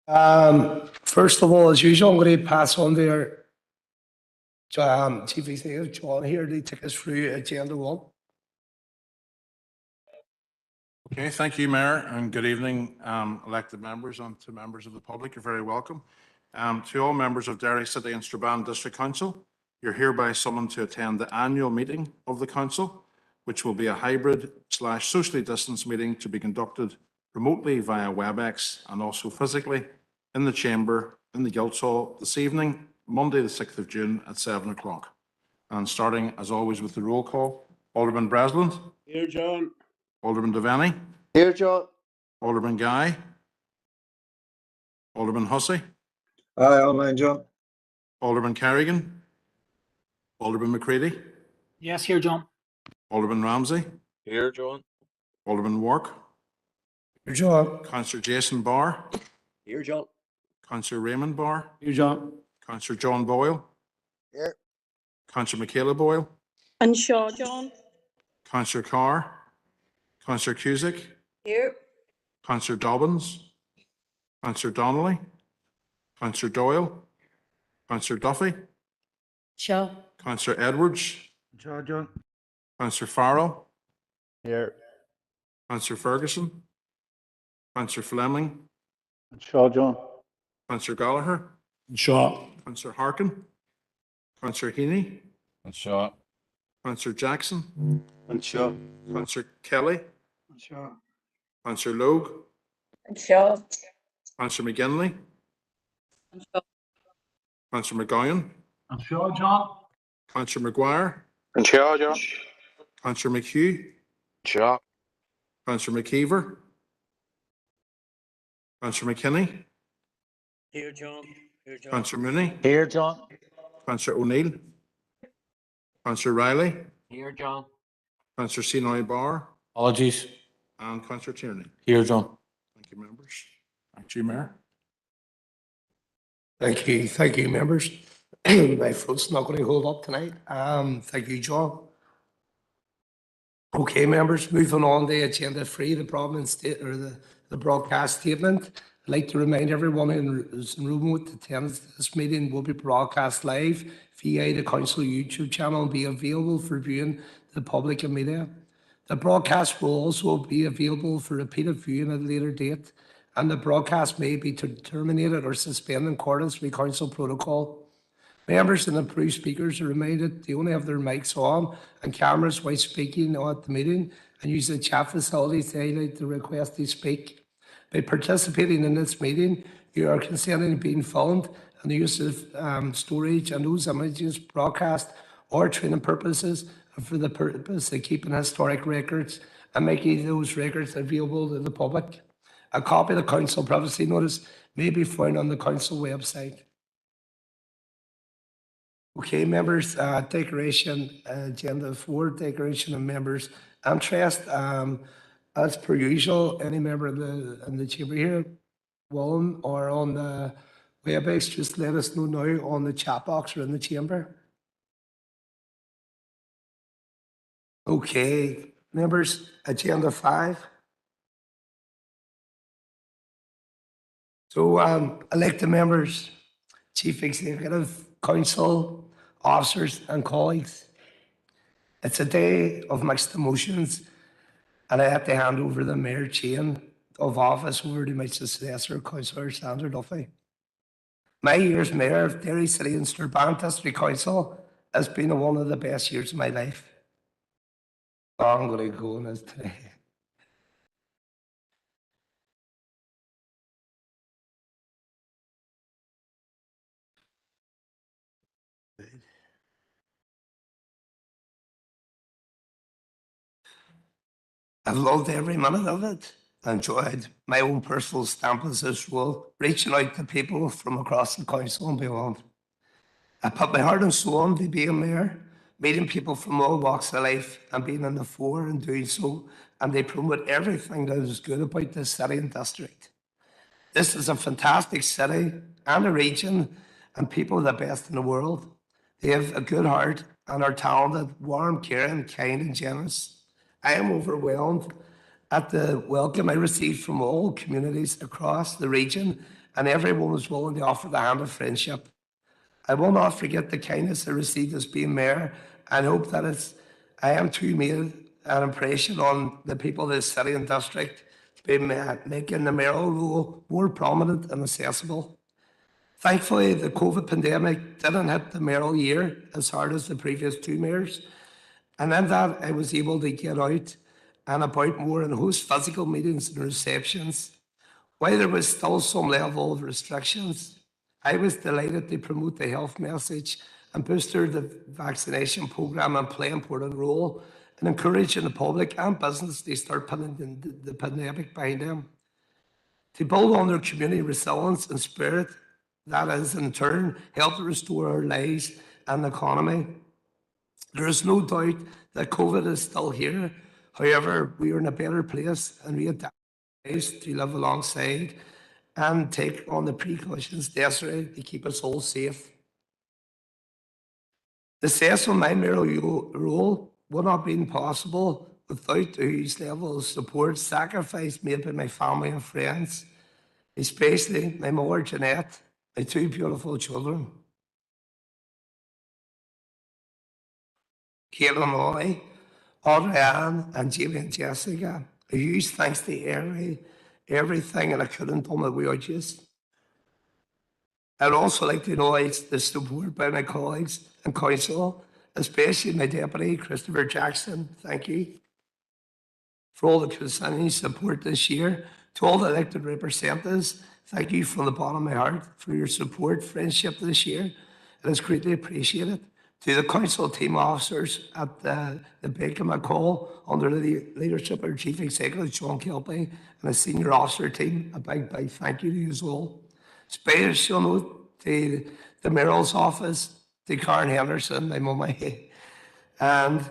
First of all, as usual, I'm going to pass on to our Chief Executive John here to take us through Agenda 1. Okay, thank you, Mayor, and good evening, elected members and to members of the public. You're very welcome. To all members of Derry City and Strabane District Council, you're hereby summoned to attend the annual meeting of the Council, which will be a hybrid/socially distanced meeting to be conducted remotely via WebEx and also physically in the chamber in the Guildhall this evening, Monday the 6th of June at 7 o'clock. And starting, as always, with the roll call, Alderman Breslin. Here, John. Alderman Devaney. Here, John. Alderman Guy. Alderman Hussey. Aye, online, John. Alderman Carrigan. Alderman McCready. Yes, here, John. Alderman Ramsey. Here, John. Alderman Wark. Here, John. Councillor Jason Barr. Here, John. Councillor Raymond Barr. Here, John. Councillor John Boyle. Here. Councillor Michaela Boyle. And Shaw, John. Councillor Carr. Councillor Cusick. Here. Councillor Dobbins. Councillor Donnelly. Councillor Doyle. Councillor Duffy. Shaw. Councillor Edwards. Shaw, John. Councillor Farrell. Here. Councillor Ferguson. Councillor Fleming. Shaw, John. Councillor Gallagher. Shaw. Councillor Harkin. Councillor Heaney. Shaw. Councillor Jackson. And Shaw. Councillor Kelly. Shaw. Councillor Logue. And Shaw. Councillor McGinley. And Shaw. Councillor McGowan. And Shaw, John. Councillor McGuire. And Shaw, John. Councillor McHugh. Shaw. Councillor McKeever. Councillor McKinney. Here, John. Here, John. Councillor Mooney. Here, John. Councillor O'Neill. Councillor Riley. Here, John. Councillor Sinoy Barr. Apologies. And Councillor Tierney. Here, John. Thank you, members. Back to you, Mayor. Thank you, members. My throat's not going to hold up tonight. Thank you, John. Okay, members, moving on to Agenda 3, the broadcast statement. I'd like to remind everyone who's in remote attendance this meeting will be broadcast live via the Council YouTube channel and be available for viewing to the public and media. The broadcast will also be available for repeated viewing at a later date, and the broadcast may be terminated or suspended in accordance with Council protocol. Members and approved speakers are reminded they only have their mics on and cameras while speaking at the meeting, and use the chat facilities to highlight the request to speak. By participating in this meeting, you are consenting to being filmed, and the use of storage and those images broadcast or training purposes and for the purpose of keeping historic records and making those records available to the public. A copy of the Council privacy notice may be found on the Council website. Okay, members, declaration, Agenda 4, declaration of members' interest. As per usual, any member in the chamber here, Willem, or on the WebEx, just let us know now on the chat box or in the chamber. Okay, members, Agenda 5. So, elected members, Chief Executive, Council, officers and colleagues. It's a day of mixed emotions, and I have to hand over the mayor chain of office over to my successor, Councillor Sandra Duffy. My years mayor of Derry City and Strabane District Council has been one of the best years of my life. Oh, I'm going to go on this today. I've loved every minute of it. I enjoyed my own personal stamp as this role, reaching out to people from across the council and beyond. I put my heart and soul into being mayor, meeting people from all walks of life and being in the fore and doing so, and they promote everything that is good about this city and district. This is a fantastic city and a region, and people are the best in the world. They have a good heart and are talented, warm, caring, kind and generous. I am overwhelmed at the welcome I received from all communities across the region and everyone was willing to offer the hand of friendship. I will not forget the kindness I received as being mayor, and hope that I am too made an impression on the people of this city and district, making the mayoral role more prominent and accessible. Thankfully, the COVID pandemic didn't hit the mayoral year as hard as the previous two mayors, and in that I was able to get out and about more and host physical meetings and receptions. While there was still some level of restrictions, I was delighted to promote the health message and booster the vaccination program and play an important role in encouraging the public and business to start putting the pandemic behind them. To build on their community resilience and spirit, that has in turn helped to restore our lives and the economy. There is no doubt that COVID is still here. However, we are in a better place and we adapt to live alongside and take on the precautions necessary to keep us all safe. The success of my mayoral role would not have been possible without the huge level of support, sacrifice made by my family and friends, especially my mother Jeanette, my two beautiful children, Caitlin and Ollie, Audrey Ann, and Jamie and Jessica. A huge thanks to everything, and I couldn't do it without you. I'd also like to acknowledge the support by my colleagues and council, especially my deputy, Christopher Jackson. Thank you for all the continuing support this year. To all the elected representatives, thank you from the bottom of my heart for your support, friendship this year. It is greatly appreciated. To the council team officers at the Baker McCall, under the leadership of our Chief Executive, John Kelpie, and the senior officer team, a big thank you to you as well. Special note to the mayoral's office, to Karen Henderson, my mummy, and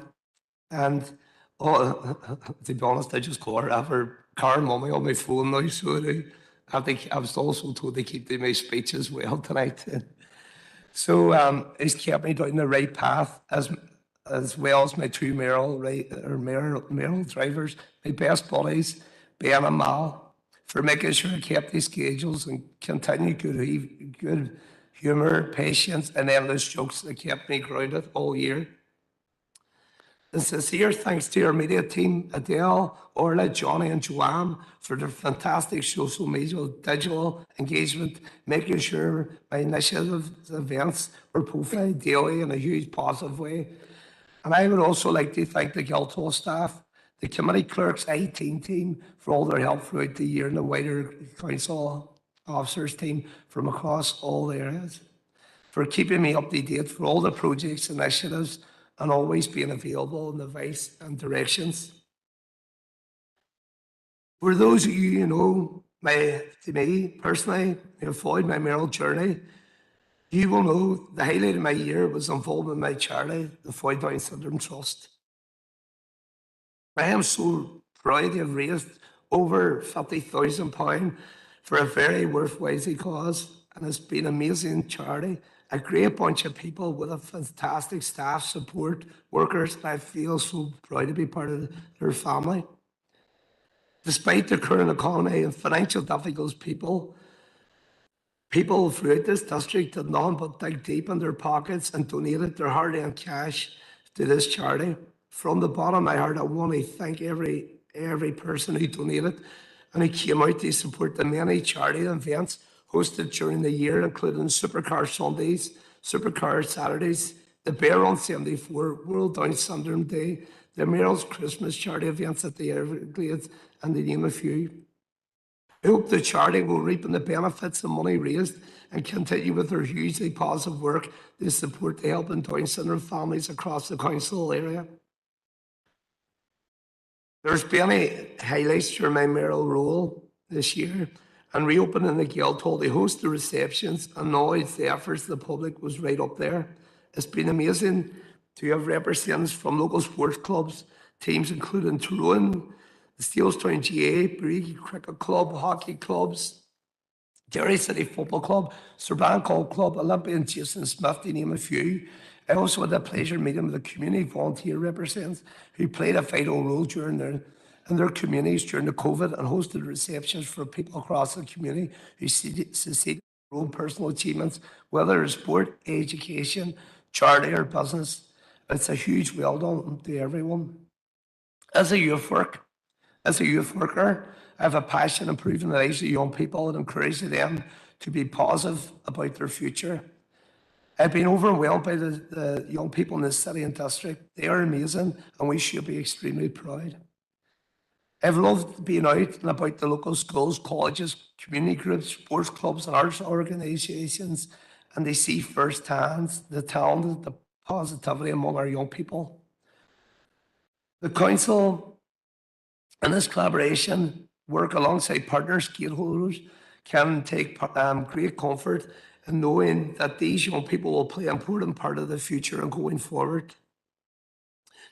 oh, to be honest, I just call her after Karen mummy on my phone now, so I was also told to keep doing my speech as well tonight. So it's kept me down the right path as well as my two mayoral drivers, my best buddies, Ben and Mal, for making sure I kept these schedules and continued good humour, patience, and endless jokes that kept me grounded all year. And sincere thanks to our media team, Adele, Orla, Johnny, and Joanne, for their fantastic social media digital engagement, making sure my initiatives events were profiled daily in a huge positive way. And I would also like to thank the Guildhall staff, the committee clerks, IT team for all their help throughout the year, and the wider council officers team from across all the areas, for keeping me up to date for all the projects, initiatives, and always being available in advice and directions. For those of you who know me personally, who have followed my mayoral journey, you will know the highlight of my year was involved in my charity, the Foy Down Syndrome Trust. I am so proud to have raised over £50,000 for a very worthwhile cause, and it's been an amazing charity. A great bunch of people with a fantastic staff, support, workers, and I feel so proud to be part of their family. Despite the current economy and financial difficulties, people throughout this district did none but dig deep in their pockets and donated their hard-earned cash to this charity. From the bottom of my heart, I want to thank every person who donated and who came out to support the many charity events hosted during the year, including Supercar Sundays, Supercar Saturdays, the Bear Run 74, World Down Syndrome Day, the Mayoral's Christmas charity events at the Everglades, and to name a few. I hope the charity will reap the benefits of money raised and continue with their hugely positive work to support the helping Down syndrome families across the council area. There's been any highlights during my mayoral role this year, and reopening the Guildhall to host the receptions and acknowledge the efforts of the public was right up there. It's been amazing to have representatives from local sports clubs, teams including Tyrone, the Steelstown GA, Bree Cricket Club, hockey clubs, Derry City Football Club, Serban Golf Club, Olympia and Jason Smith, to name a few. I also had the pleasure of meeting with the community volunteer representatives who played a vital role during in their communities during the COVID and hosted receptions for people across the community who succeeded in their own personal achievements, whether it's sport, education, charity, or business. It's a huge well done to everyone. As a youth worker, I have a passion in improving the lives of young people and encouraging them to be positive about their future. I've been overwhelmed by the young people in this city and district. They are amazing, and we should be extremely proud. I've loved being out and about the local schools, colleges, community groups, sports clubs, and arts organisations, and they see firsthand the talent, the positivity among our young people. The council and this collaboration work alongside partners, stakeholders, can take great comfort in knowing that these young people will play an important part of the future and going forward.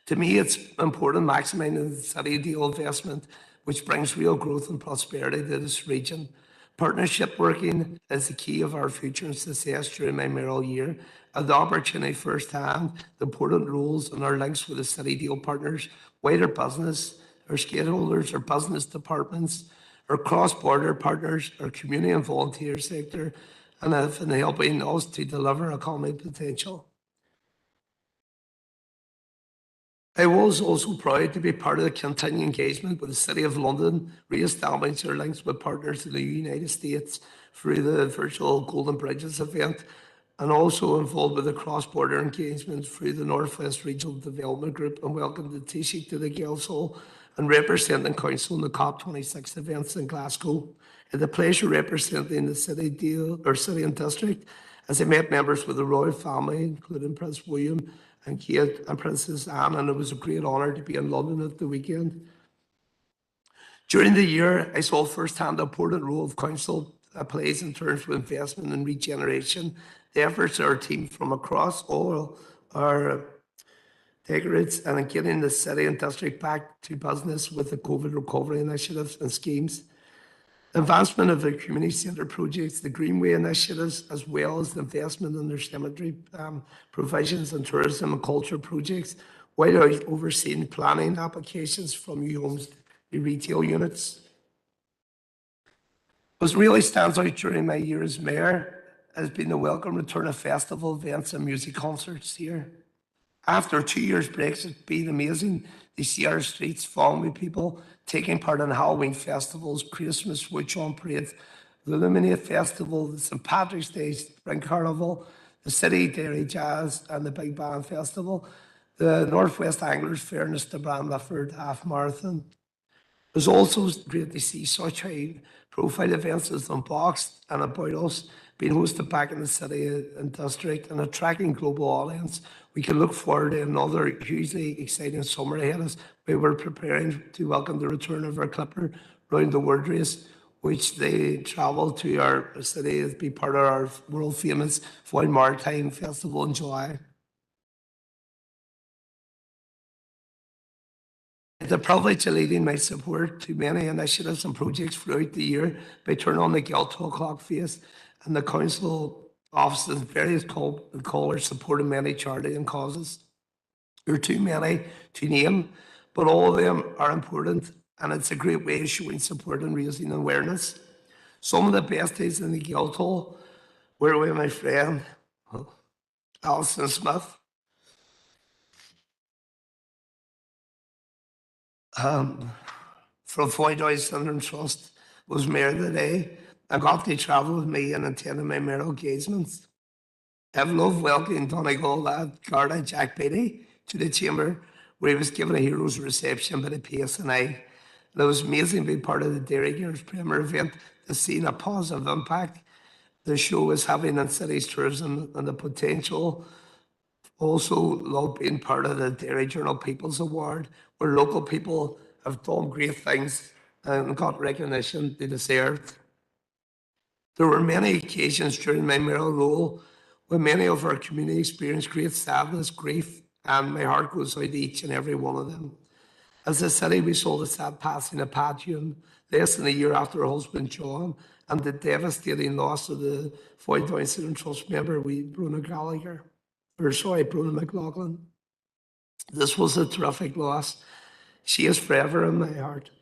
To me, it's important maximising the city deal investment, which brings real growth and prosperity to this region. Partnership working is the key of our future and success during my mayoral year. I had the opportunity firsthand, the important roles and our links with the city deal partners, wider business, our stakeholders, our business departments, our cross-border partners, our community and volunteer sector, and have been helping us to deliver economic potential. I was also proud to be part of the continuing engagement with the City of London, re-establishing our links with partners in the United States through the virtual Golden Bridges event, and also involved with the cross-border engagement through the Northwest Regional Development Group, and welcomed the Taoiseach to the Council and representing Council in the COP26 events in Glasgow. I had the pleasure representing the city and district as I met members with the royal family, including Prince William and Kate and Princess Anne, and it was a great honour to be in London at the weekend. During the year, I saw firsthand the important role of council plays in terms of investment and regeneration. The efforts of our team from across all our decorates and in getting the city and district back to business with the COVID recovery initiatives and schemes. The advancement of the community centre projects, the Greenway initiatives, as well as the investment in their cemetery provisions and tourism and culture projects, while overseeing planning applications from new homes to retail units. What really stands out during my year as mayor has been the welcome return of festival events and music concerts here. After 2 years' breaks, it's been amazing to see our streets falling with people taking part in Halloween festivals, Christmas witch-hunt parades, the Illuminate Festival, the St. Patrick's Day Spring Carnival, the City Dairy Jazz and the Big Band Festival, the Northwest Anglers Fair and the Strabane Lifford Half Marathon. It was also great to see such high-profile events as Unboxed and About Us being hosted back in the city and district and attracting global audience. We can look forward to another hugely exciting summer ahead as we were preparing to welcome the return of our Clipper round the world race, which they travel to our city to be part of our world-famous Foyle Maritime Festival in July. The privilege of leading my support to many initiatives and projects throughout the year by turning on the Guildhall Clock Face and the council offices, various callers supporting many charity and causes. There are too many to name, but all of them are important, and it's a great way of showing support and raising awareness. Some of the best days in the Guildhall were with my friend Alison Smith. From Foyle Syndrome Trust was mayor today. I got to travel with me and attend my mayoral engagements. I've loved welcoming Donegal lad Garda Jack Beatty to the chamber, where he was given a hero's reception by the PSNI. And it was amazing being part of the Dairy Girls Premier event to see a positive impact the show is having on city's tourism and the potential. Also love being part of the Dairy Journal People's Award, where local people have done great things and got recognition they deserved. There were many occasions during my mayoral role when many of our community experienced great sadness, grief, and my heart goes out to each and every one of them. As a city, we saw the sad passing of Pat Hume less than a year after her husband John, and the devastating loss of the Foyle Down Syndrome Trust member, Bruna McLaughlin. This was a terrific loss. She is forever in my heart.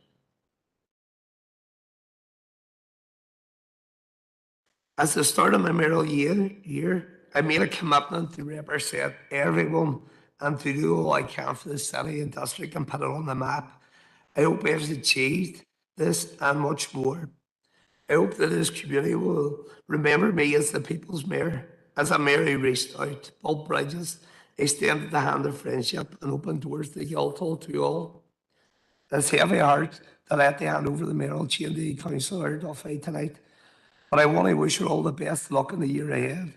At the start of my mayoral year, I made a commitment to represent everyone and to do all I can for the city and district and put it on the map. I hope I have achieved this and much more. I hope that this community will remember me as the people's mayor, as a mayor who reached out, built bridges, extended the hand of friendship and opened doors to Guildhall to all. It's heavy heart that I had to hand over the mayoral chain to Councillor Duffy tonight, but I want to wish her all the best luck in the year ahead.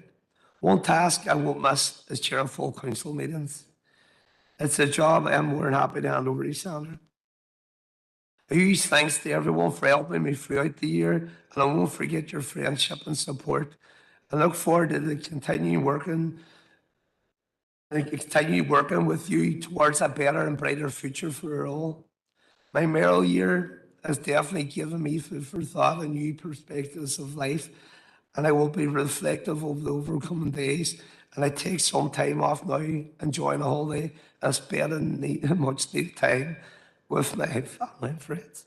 One task I won't miss is chairing full council meetings. It's a job I'm more than happy to hand over to Sandra. A huge thanks to everyone for helping me throughout the year, and I won't forget your friendship and support. I look forward to continue working with you towards a better and brighter future for all. My mayoral year has definitely given me food for thought and new perspectives of life, and I will be reflective of the overcoming days. And I take some time off now, enjoying a holiday and spending much needed time with my family and friends.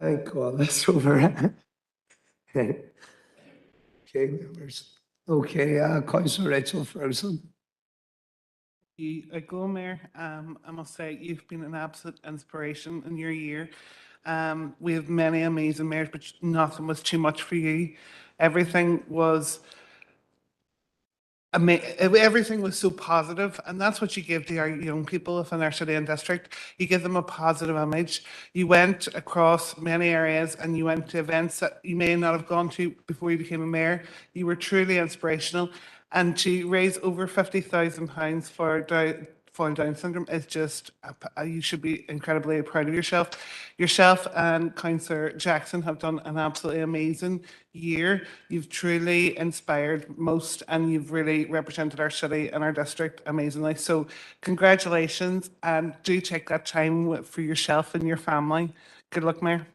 Thank God that's over. Okay, members. Okay, Councillor Rachel Ferguson. Outgoing Mayor, I must say you've been an absolute inspiration in your year. We have many amazing mayors, but nothing was too much for you. Everything was everything was so positive, and that's what you give to our young people within our city and district. You give them a positive image. You went across many areas and you went to events that you may not have gone to before you became a mayor. You were truly inspirational, and to raise over £50,000 for falling Down syndrome is just, you should be incredibly proud of yourself. Yourself and Councillor Jackson have done an absolutely amazing year. You've truly inspired most, and you've really represented our city and our district amazingly. So congratulations, and do take that time for yourself and your family. Good luck, Mayor.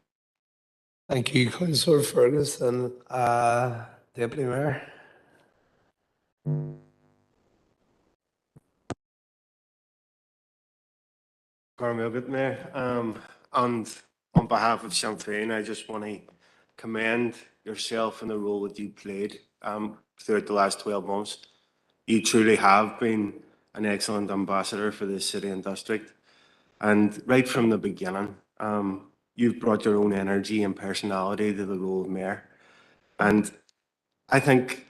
Thank you, Councillor Ferguson. Deputy Mayor. Carmel, good Mayor. And on behalf of Sinn Féin, I just want to commend yourself and the role that you played throughout the last 12 months. You truly have been an excellent ambassador for this city and district. And right from the beginning, you've brought your own energy and personality to the role of mayor. And I think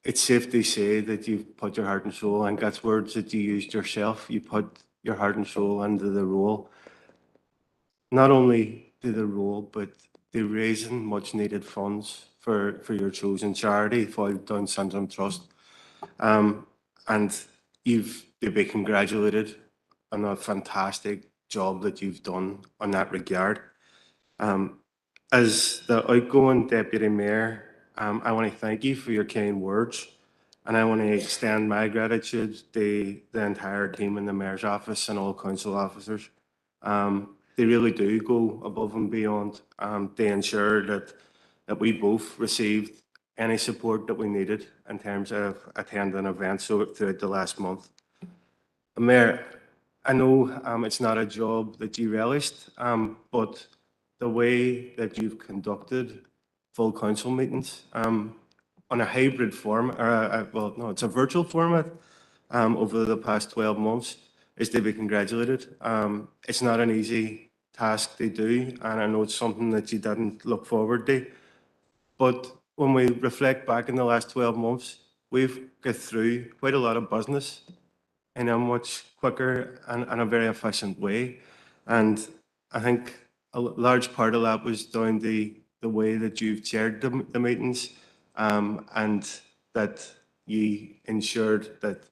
it's safe to say that you've put your heart and soul, and that's words that you used yourself. You put your heart and soul into the role, not only to the role, but to raising much needed funds for your chosen charity, for Down Syndrome Trust. And you've to be congratulated on a fantastic job that you've done on that regard. As the outgoing Deputy Mayor, I want to thank you for your kind words, and I want to extend my gratitude to the entire team in the Mayor's office and all council officers. They really do go above and beyond to ensure that we both received any support that we needed in terms of attending events throughout the last month. Mayor, I know it's not a job that you relished, but the way that you've conducted full council meetings on a hybrid form, or well, no, it's a virtual format over the past 12 months is to be congratulated. It's not an easy task to do, and I know it's something that you didn't look forward to. But when we reflect back in the last 12 months, we've got through quite a lot of business in a much quicker and a very efficient way. And I think a large part of that was down to the way that you've chaired the meetings, and that you ensured that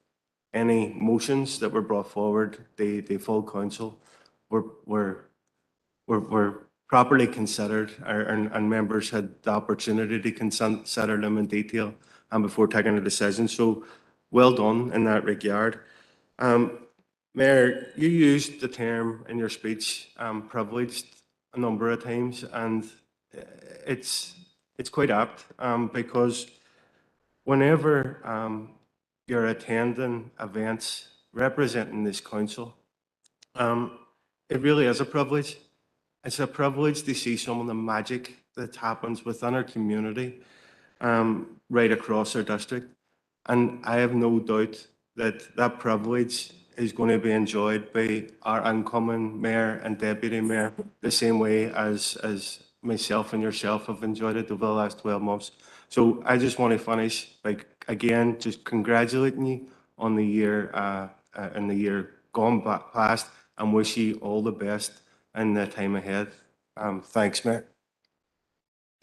any motions that were brought forward, the full council, were properly considered, and members had the opportunity to consider them in detail and before taking a decision. So well done in that regard. Mayor, you used the term in your speech, privileged, a number of times, and it's quite apt, because whenever you're attending events representing this council, it really is a privilege. It's a privilege to see some of the magic that happens within our community, right across our district. And I have no doubt that that privilege is going to be enjoyed by our incoming mayor and deputy mayor the same way as myself and yourself have enjoyed it over the last 12 months. So I just want to finish by, again, just congratulating you on the year and the year gone past, and wish you all the best in the time ahead. Thanks, Mayor.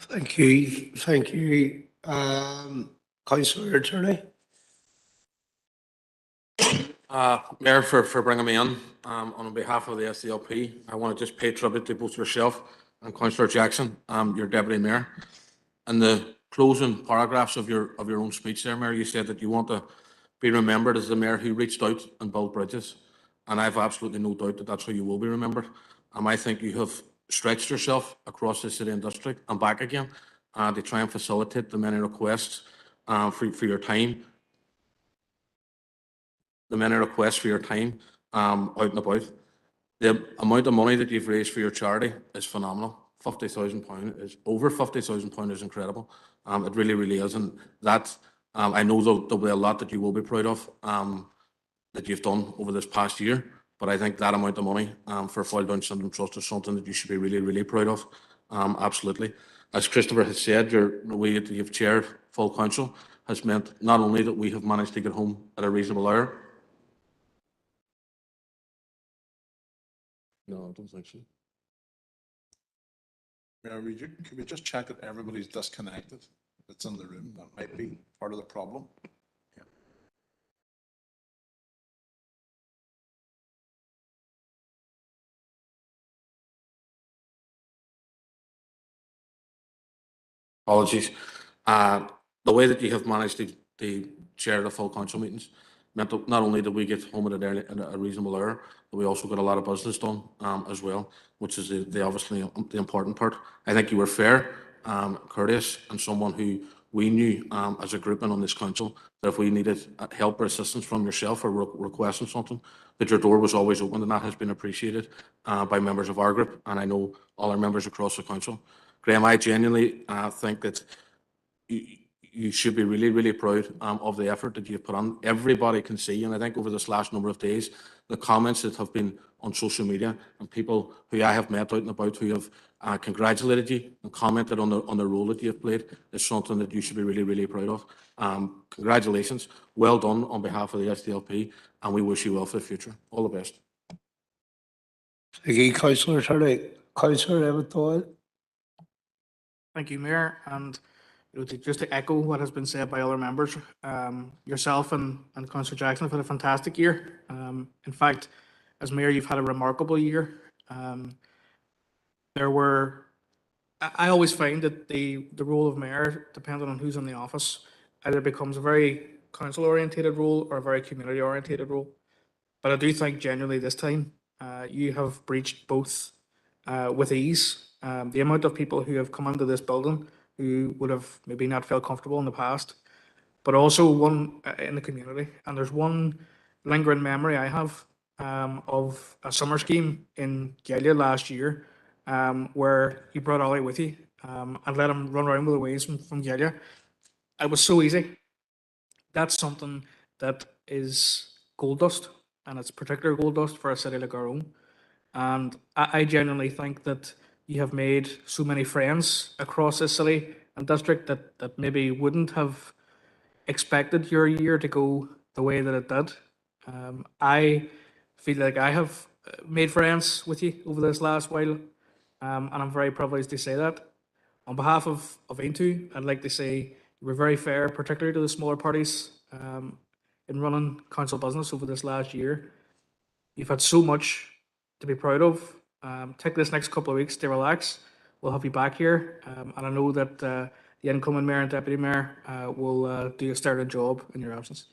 Thank you. Thank you. Councillor Attorney. Mayor, for bringing me in, on behalf of the SDLP, I want to just pay tribute to both yourself and Councillor Jackson, your Deputy Mayor. In the closing paragraphs of your own speech there, Mayor, you said that you want to be remembered as the Mayor who reached out and built bridges. And I have absolutely no doubt that that's how you will be remembered. I think you have stretched yourself across the city and district and back again to try and facilitate the many requests for your time. The many requests for your time out and about. The amount of money that you've raised for your charity is phenomenal. £50,000 is over £50,000 is incredible. It really, really is. And that, I know there'll be a lot that you will be proud of that you've done over this past year. But I think that amount of money for Fall Down Syndrome Trust is something that you should be really, really proud of. Absolutely. As Christopher has said, the way that you've chaired full council has meant not only that we have managed to get home at a reasonable hour. No, I don't think so. Mayor, could we just check that everybody's disconnected that's in the room? That might be part of the problem. Apologies. The way that you have managed to chair the full council meetings meant that not only did we get home at a reasonable hour, but we also got a lot of business done as well, which is the obviously the important part. I think you were fair, courteous, and someone who we knew as a grouping on this council that if we needed help or assistance from yourself or requesting something, that your door was always open, and that has been appreciated by members of our group, and I know all our members across the council. Graham, I genuinely think that you should be really, really proud of the effort that you've put on. Everybody can see, and I think over this last number of days, the comments that have been on social media and people who I have met out and about who have congratulated you and commented on the role that you have played is something that you should be really, really proud of. Congratulations. Well done on behalf of the SDLP, and we wish you well for the future. All the best. Thank you, Councillor Attorney. Councillor Everett. Thank you, Mayor. And just to echo what has been said by other members, yourself and Councillor Jackson have had a fantastic year. In fact, as Mayor, you've had a remarkable year. I always find that the role of Mayor, depending on who's in the office, either becomes a very council-orientated role or a very community-orientated role. But I do think genuinely this time you have breached both with ease. The amount of people who have come into this building who would have maybe not felt comfortable in the past, but also one in the community. And there's one lingering memory I have of a summer scheme in Galia last year where you brought Ollie with you and let him run around with the waves from Galia. It was so easy. That's something that is gold dust, and it's particular gold dust for a city like our own. And I genuinely think that you have made so many friends across this city and district that maybe wouldn't have expected your year to go the way that it did. I feel like I have made friends with you over this last while, and I'm very privileged to say that. On behalf of Intu, I'd like to say you were very fair, particularly to the smaller parties in running council business over this last year. You've had so much to be proud of. Take this next couple of weeks to relax. We'll have you back here, and I know that the incoming mayor and deputy mayor will do a sterling job in your absence.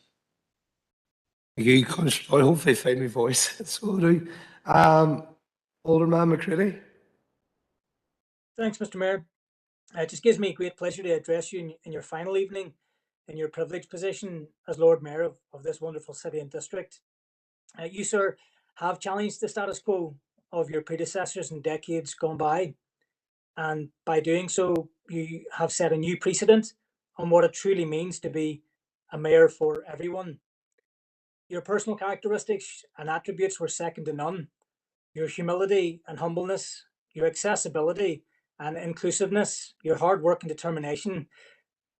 You can hopefully find my voice. So do. Alderman McCready. Thanks, Mr. Mayor. It just gives me great pleasure to address you in your final evening in your privileged position as Lord Mayor of this wonderful city and district. You, sir, have challenged the status quo of your predecessors in decades gone by. And by doing so, you have set a new precedent on what it truly means to be a mayor for everyone. Your personal characteristics and attributes were second to none. Your humility and humbleness, your accessibility and inclusiveness, your hard work and determination.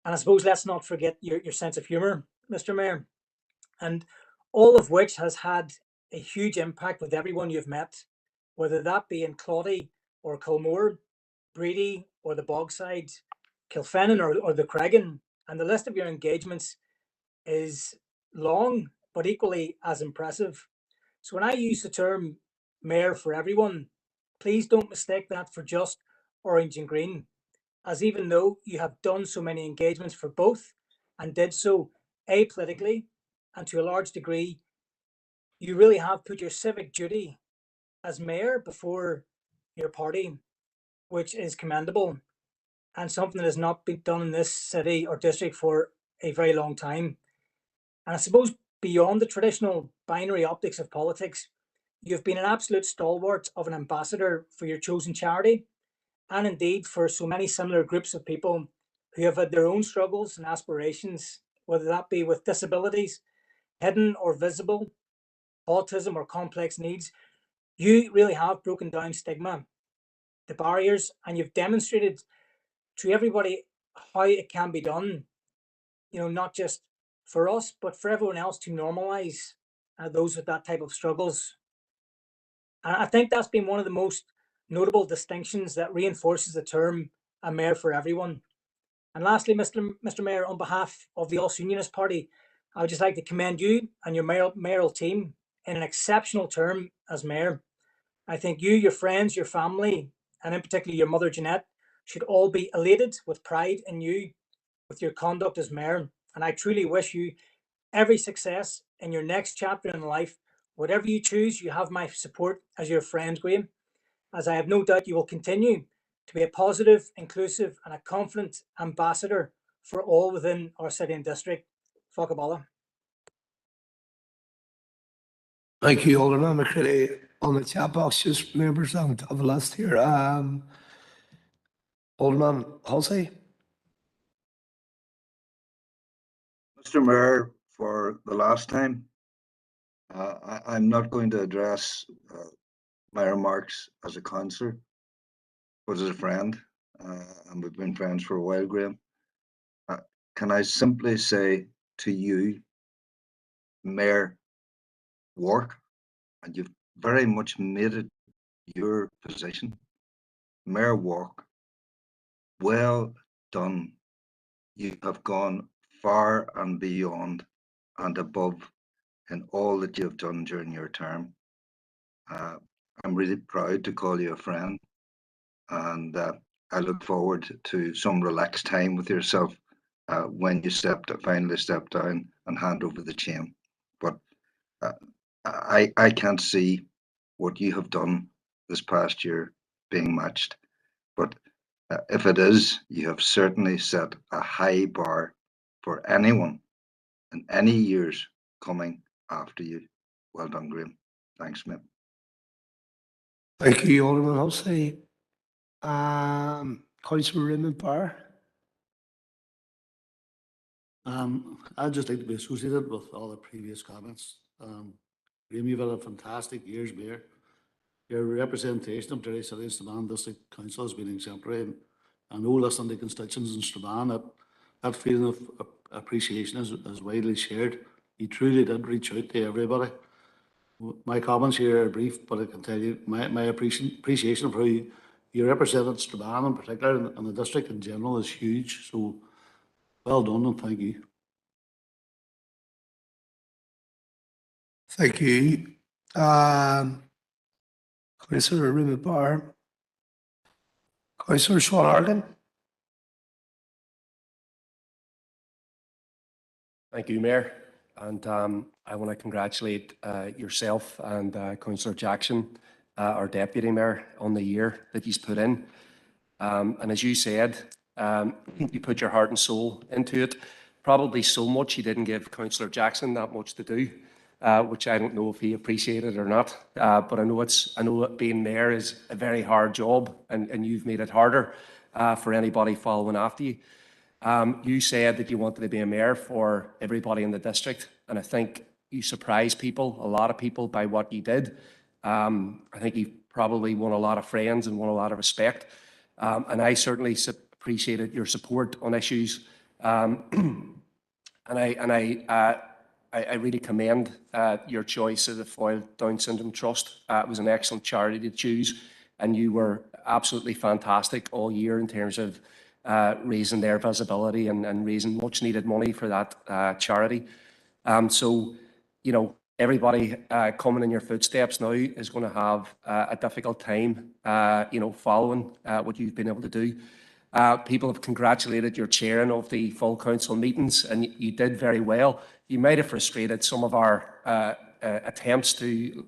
And I suppose let's not forget your sense of humour, Mr. Mayor. And all of which has had a huge impact with everyone you've met, whether that be in Claudy or Kilmore, Breedy or the Bogside, Kilfennan or the Cregan. And the list of your engagements is long, but equally as impressive. So when I use the term mayor for everyone, please don't mistake that for just orange and green, as even though you have done so many engagements for both and did so apolitically and to a large degree, you really have put your civic duty as mayor before your party, which is commendable and something that has not been done in this city or district for a very long time. And I suppose beyond the traditional binary optics of politics, you've been an absolute stalwart of an ambassador for your chosen charity, and indeed for so many similar groups of people who have had their own struggles and aspirations, whether that be with disabilities, hidden or visible, autism or complex needs. You really have broken down stigma, the barriers, and you've demonstrated to everybody how it can be done, not just for us, but for everyone else to normalize those with that type of struggles. And I think that's been one of the most notable distinctions that reinforces the term a mayor for everyone. And lastly, Mr. Mayor, on behalf of the Ulster Unionist Party, I would just like to commend you and your mayoral team in an exceptional term as mayor. I think you, your friends, your family, and in particular your mother Jeanette, should all be elated with pride in you, with your conduct as mayor. And I truly wish you every success in your next chapter in life. Whatever you choose, you have my support as your friend, Graham, as I have no doubt you will continue to be a positive, inclusive, and a confident ambassador for all within our city and district. Fogabala. Thank you, Alderman McCready. On the chat box, just members on the list here. Alderman Halsey. Mr. Mayor, for the last time, I'm not going to address my remarks as a councillor, but as a friend, and we've been friends for a while, Graham. Can I simply say to you, Mayor, work, and you've very much made it your position. Mayor, work, well done. You have gone far and beyond and above in all that you've done during your term. I'm really proud to call you a friend, and I look forward to some relaxed time with yourself when you finally step down and hand over the chain. But I can't see what you have done this past year being matched. But if it is, you have certainly set a high bar for anyone in any years coming after you. Well done, Graham. Thanks, mate. Thank you, Alderman Halsey. Councillor Raymond Barr. I'd just like to be associated with all the previous comments. Graham, you've had a fantastic year's mayor. Your representation of Derry City and Strabane District Council has been exemplary. And I know listening to constituents in Strabane, that feeling of appreciation is widely shared. You truly did reach out to everybody. My comments here are brief, but I can tell you my appreciation of how you represented Strabane in particular and the district in general is huge. So well done and thank you. Thank you. Councillor Raymond Barr. Councillor Sean Argan. Thank you, Mayor. And I want to congratulate yourself and Councillor Jackson, our Deputy Mayor, on the year that he's put in. And as you said, you put your heart and soul into it. Probably so much you didn't give Councillor Jackson that much to do, which I don't know if he appreciated or not. But I know being mayor is a very hard job, and you've made it harder for anybody following after you. You said that you wanted to be a mayor for everybody in the district, and I think you surprised people, a lot of people, by what you did. I think you probably won a lot of friends and won a lot of respect, and I certainly appreciated your support on issues. And I really commend your choice of the Foyle Down Syndrome Trust. It was an excellent charity to choose, and you were absolutely fantastic all year in terms of raising their visibility and raising much needed money for that charity. So, you know, everybody coming in your footsteps now is going to have a difficult time, you know, following what you've been able to do. People have congratulated your chairing of the full council meetings, and you did very well. You might have frustrated some of our attempts to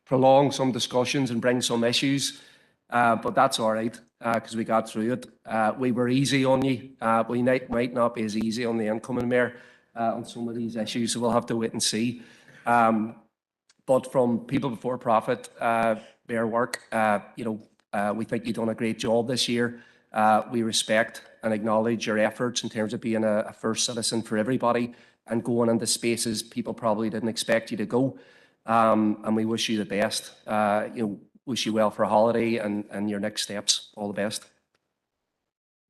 prolong some discussions and bring some issues, but that's all right because we got through it. We were easy on you. We might not be as easy on the incoming mayor on some of these issues, so we'll have to wait and see. But from People Before Profit, their work, you know, we think you've done a great job this year. We respect and acknowledge your efforts in terms of being a first citizen for everybody and going into spaces people probably didn't expect you to go. And we wish you the best. You know, wish you well for a holiday and your next steps. All the best.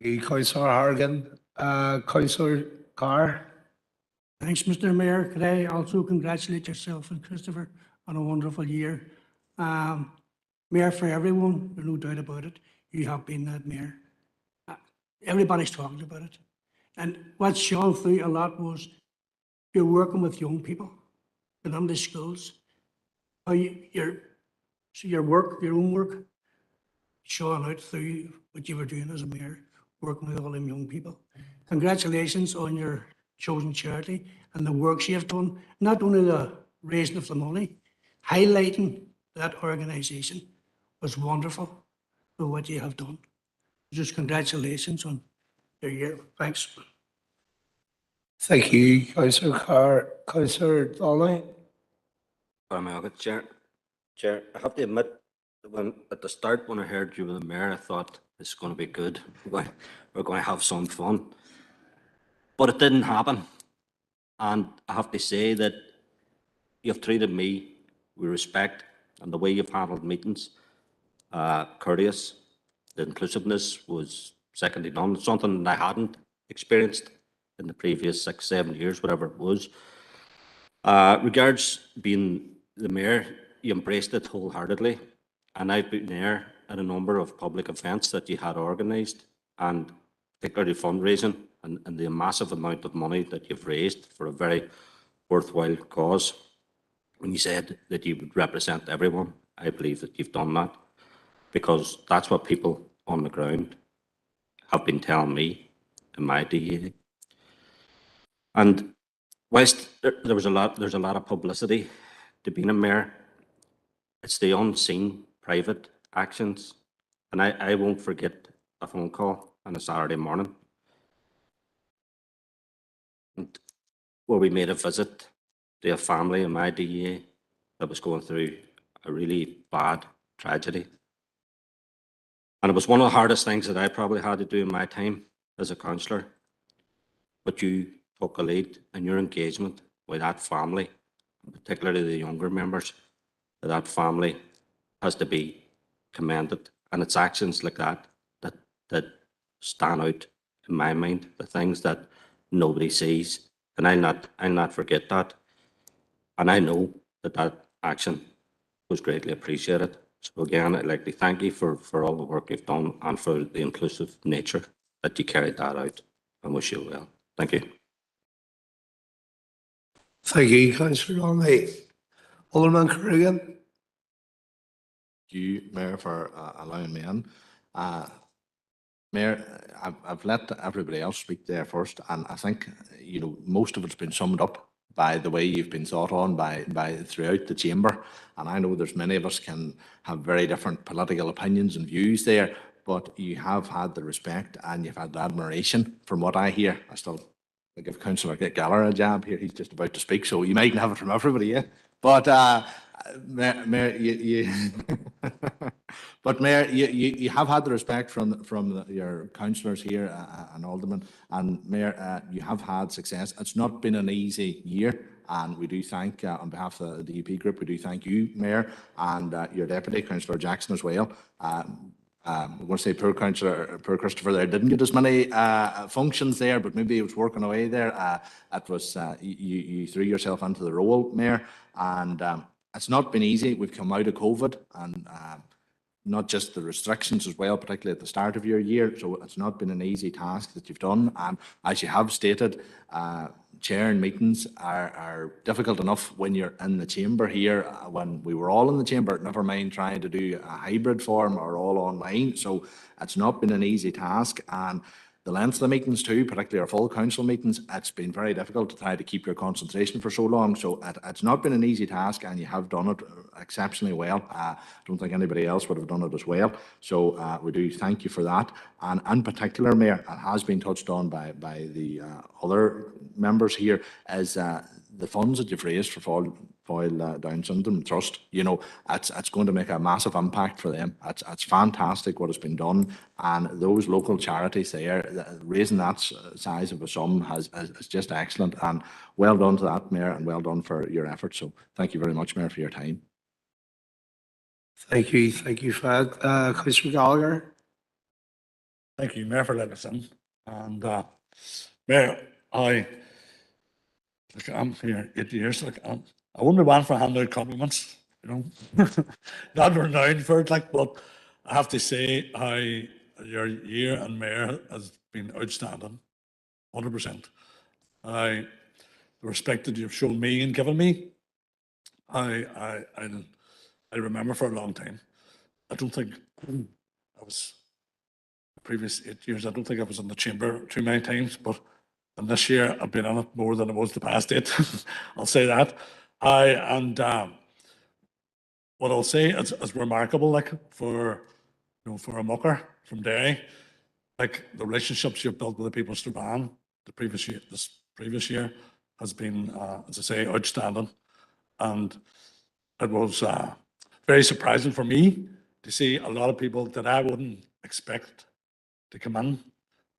Councillor Harrigan. Councillor Carr. Thanks, Mr. Mayor. Could I also congratulate yourself and Christopher on a wonderful year? Mayor for everyone, there's no doubt about it. You have been that mayor. Everybody's talking about it. And what shone through a lot was you're working with young people, in them to schools. How your work, your own work, shone out through what you were doing as a mayor, working with all them young people. Congratulations on your chosen charity and the work you have done, not only the raising of the money, highlighting that organisation was wonderful for what you have done. Just congratulations on your year. Thanks. Thank you, Councillor Carr. Councillor Donnelly. Chair, I have to admit, at the start when I heard you were the mayor, I thought this is going to be good. We're going to have some fun. But it didn't happen. And I have to say that you've treated me with respect, and the way you've handled meetings, courteous. The inclusiveness was second to none, something that I hadn't experienced in the previous 6, 7 years, whatever it was. Regards being the mayor, you embraced it wholeheartedly, and I've been there at a number of public events that you had organised, and particularly fundraising, and the massive amount of money that you've raised for a very worthwhile cause. When you said that you would represent everyone, I believe that you've done that, because that's what people on the ground have been telling me in my DA. And whilst there's a lot of publicity to being a mayor, it's the unseen private actions. And I won't forget a phone call on a Saturday morning where we made a visit to a family in my DA that was going through a really bad tragedy. And it was one of the hardest things that I probably had to do in my time as a councillor. But you took a lead in your engagement with that family, particularly the younger members of that family, has to be commended. And it's actions like that stand out in my mind, the things that nobody sees. And I'll not forget that. And I know that action was greatly appreciated. So again, I'd like to thank you for all the work you've done and for the inclusive nature that you carried that out, and wish you well. Thank you. Thank you, Councillor Donnelly. Alderman Corrigan. Thank you, Mayor, for allowing me in. Mayor, I've let everybody else speak there first, and I think, you know, most of it's been summed up by the way you've been thought on by throughout the chamber. And I know there's many of us can have very different political opinions and views there, but you have had the respect and you've had the admiration from what I hear. I still give Councillor Gallagher a jab here. He's just about to speak, so you mightn't have it from everybody yet. But Mayor, but Mayor, you have had the respect from your councillors here and aldermen, and Mayor, you have had success. It's not been an easy year, and we do thank, on behalf of the DUP group, we do thank you, Mayor, and your deputy, Councillor Jackson, as well. I'm going to say poor Christopher there didn't get as many functions there, but maybe he was working away there. It was you threw yourself into the role, Mayor, and it's not been easy. We've come out of COVID and not just the restrictions as well, particularly at the start of your year. So it's not been an easy task that you've done. And as you have stated, chairing meetings are difficult enough when you're in the chamber here. When we were all in the chamber, never mind trying to do a hybrid form or all online. So it's not been an easy task. And the length of the meetings too, particularly our full council meetings, it's been very difficult to try to keep your concentration for so long. So it's not been an easy task, and you have done it exceptionally well. I don't think anybody else would have done it as well. So we do thank you for that. And in particular, Mayor, it has been touched on by the other members here, is the funds that you've raised for Foyle Down Syndrome Trust. You know, it's going to make a massive impact for them. It's fantastic what has been done, and those local charities there, raising that size of a sum is just excellent. And well done to that, Mayor, and well done for your efforts. So thank you very much, Mayor, for your time. Thank you, Fred. Councillor Gallagher. Thank you, Mayor, for letting us in. And Mayor, I'm here 8 years. I wouldn't want for handing out compliments, you know, not renowned for it, but I have to say, your year and Mayor has been outstanding, 100%. The respect that you've shown me and given me, I remember for a long time. I don't think I was, the previous 8 years, I don't think I was in the chamber too many times, but and this year I've been on it more than I was the past 8. I'll say that. What I'll say is remarkable, for a mucker from Derry, the relationships you've built with the people of Strabane this previous year has been, as I say, outstanding. And it was very surprising for me to see a lot of people that I wouldn't expect to come in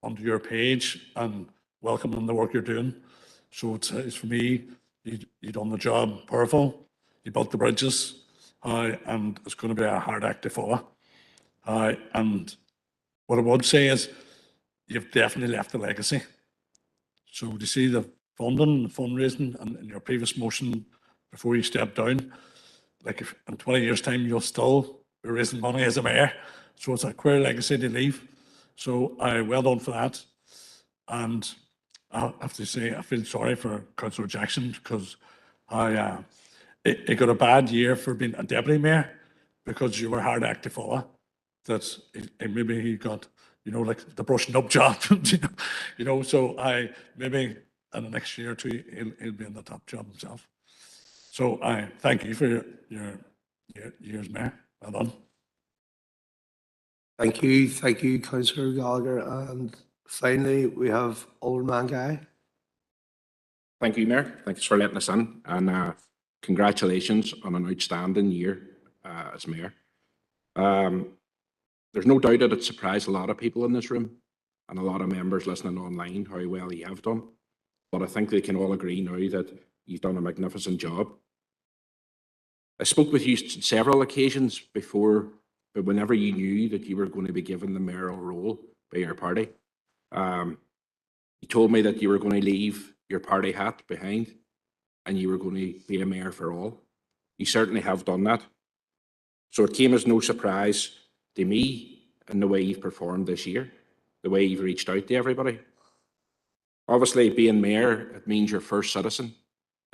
onto your page and welcoming the work you're doing. So it's for me, you've done the job powerful. You built the bridges, and it's going to be a hard act to follow. And what I would say is you've definitely left a legacy. So to see the funding, the fundraising, and in your previous motion before you stepped down, if in 20 years' time you'll still be raising money as a mayor. So it's a queer legacy to leave. So well done for that. And I have to say, I feel sorry for Councillor Jackson, because he got a bad year for being a deputy mayor, because you were hard act to follow. That maybe he got, the brushing up job, so maybe in the next year or two, he'll be in the top job himself. So I thank you for your years, Mayor. Well done. Thank you, Councillor Gallagher. And finally, we have Alderman Guy. Thank you, Mayor. Thanks for letting us in, and congratulations on an outstanding year as Mayor. There's no doubt that it surprised a lot of people in this room and a lot of members listening online how well you have done. But I think they can all agree now that you've done a magnificent job. I spoke with you several occasions before, but whenever you knew that you were going to be given the mayoral role by your party, you told me that you were going to leave your party hat behind and you were going to be a mayor for all. You certainly have done that. So it came as no surprise to me in the way you've performed this year, the way you've reached out to everybody. Obviously, being mayor, it means you're first citizen.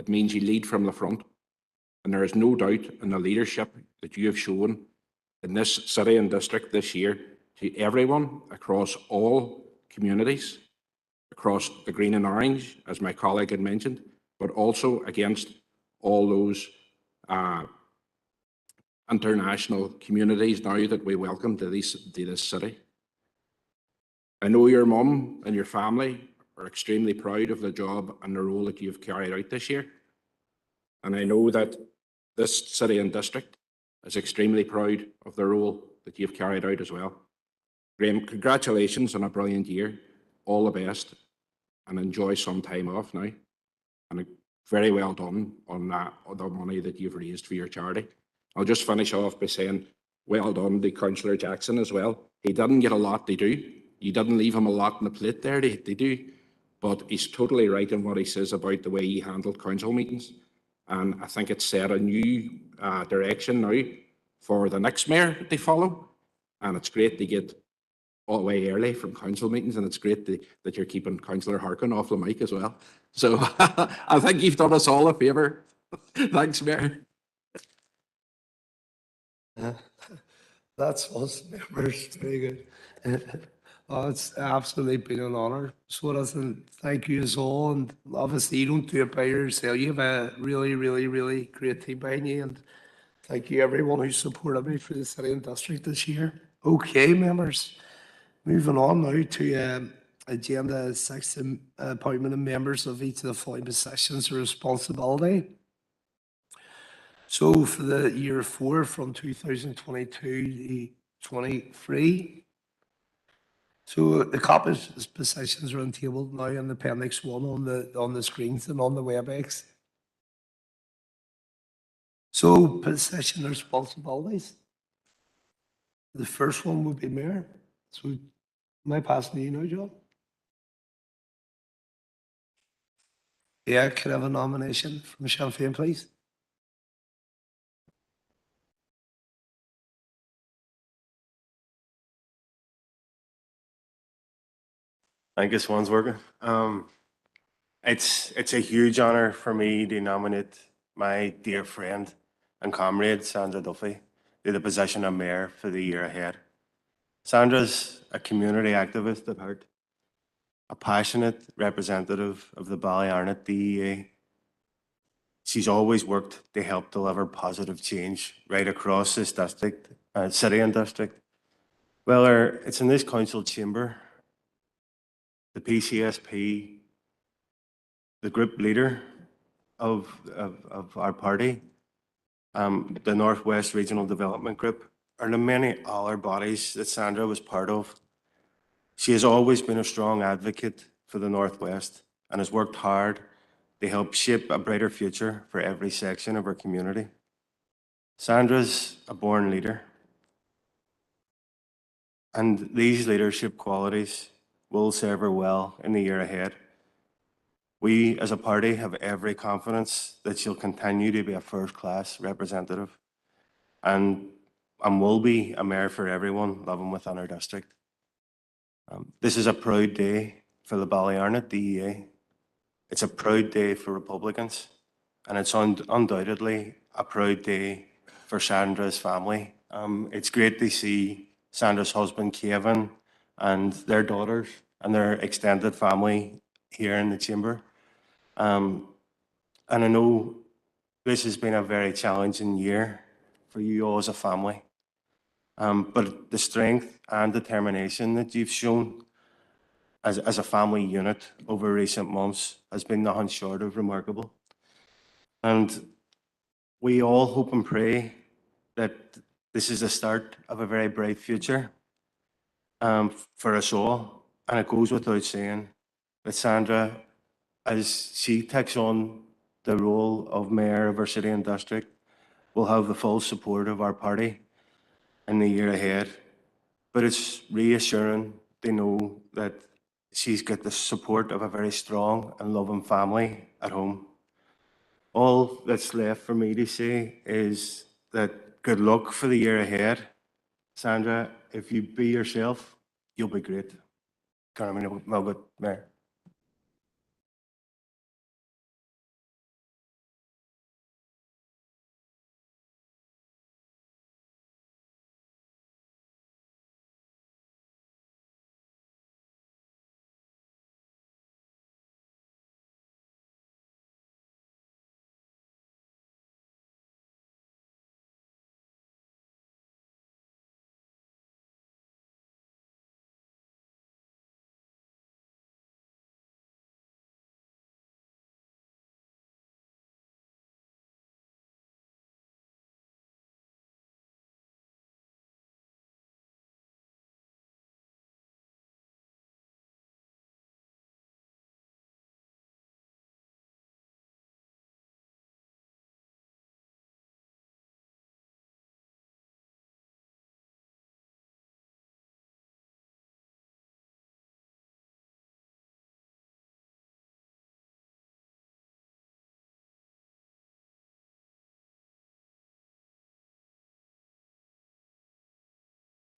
It means you lead from the front. And there is no doubt in the leadership that you have shown in this city and district this year to everyone across all communities, across the green and orange, as my colleague had mentioned, but also against all those international communities now that we welcome to this city. I know your mum and your family are extremely proud of the job and the role that you've carried out this year. And I know that this city and district is extremely proud of the role that you've carried out as well. Graham, congratulations on a brilliant year. All the best, and enjoy some time off now. And very well done on the money that you've raised for your charity. I'll just finish off by saying well done to Councillor Jackson as well. He didn't get a lot to do. You didn't leave him a lot on the plate there to do, but he's totally right in what he says about the way he handled council meetings. And I think it's set a new direction now for the next mayor to follow. And it's great to get all the way early from council meetings, and it's great that you're keeping Councillor Harkin off the mic as well. So I think you've done us all a favour. Thanks, Mayor. That's us members. Very good. Oh, it's absolutely been an honour. So listen, thank you as all. And obviously you don't do it by yourself. You have a really, really, really great team behind you. And thank you everyone who supported me for the city and district this year. Okay, members. Moving on now to agenda 6, appointment of members of each of the following positions of responsibility. So for the year 4 from 2022 to 23. So the copies of positions are untabled now in Appendix 1 on the screens and on the WebEx. So position responsibilities. The first one would be Mayor. So am I passing to you now, John? Yeah, could I have a nomination from Sinn Féin, please? I think this one's working. It's a huge honour for me to nominate my dear friend and comrade Sandra Duffy to the position of mayor for the year ahead. Sandra's a community activist at heart, a passionate representative of the Ballyarnett DEA. She's always worked to help deliver positive change right across this district, city and district. Whether it's in this council chamber, the PCSP, the group leader of our party, the Northwest Regional Development Group, or the many other bodies that Sandra was part of. She has always been a strong advocate for the Northwest and has worked hard to help shape a brighter future for every section of our community. Sandra's a born leader, and these leadership qualities will serve her well in the year ahead. We, as a party, have every confidence that she'll continue to be a first-class representative and will be a mayor for everyone living within our district. This is a proud day for the Ballyarnett DEA. It's a proud day for Republicans, and it's undoubtedly a proud day for Sandra's family. It's great to see Sandra's husband, Kevin, and their daughters and their extended family here in the chamber. And I know this has been a very challenging year for you all as a family. But the strength and determination that you've shown as a family unit over recent months has been nothing short of remarkable. And we all hope and pray that this is the start of a very bright future for us all. And it goes without saying that Sandra, as she takes on the role of mayor of our city and district, will have the full support of our party in the year ahead. But it's reassuring to know that she's got the support of a very strong and loving family at home. All that's left for me to say is that good luck for the year ahead. Sandra, if you be yourself, you'll be great. Carmen, Mayor.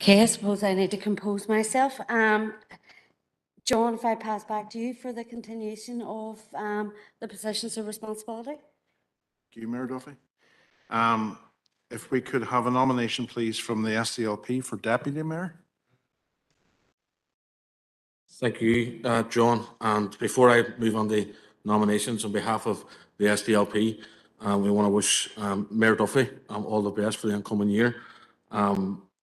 Okay, I suppose I need to compose myself. John, if I pass back to you for the continuation of the positions of responsibility. Thank you, Mayor Duffy. If we could have a nomination, please, from the SDLP for Deputy Mayor. Thank you, John. And before I move on to nominations, on behalf of the SDLP, we want to wish Mayor Duffy all the best for the incoming year.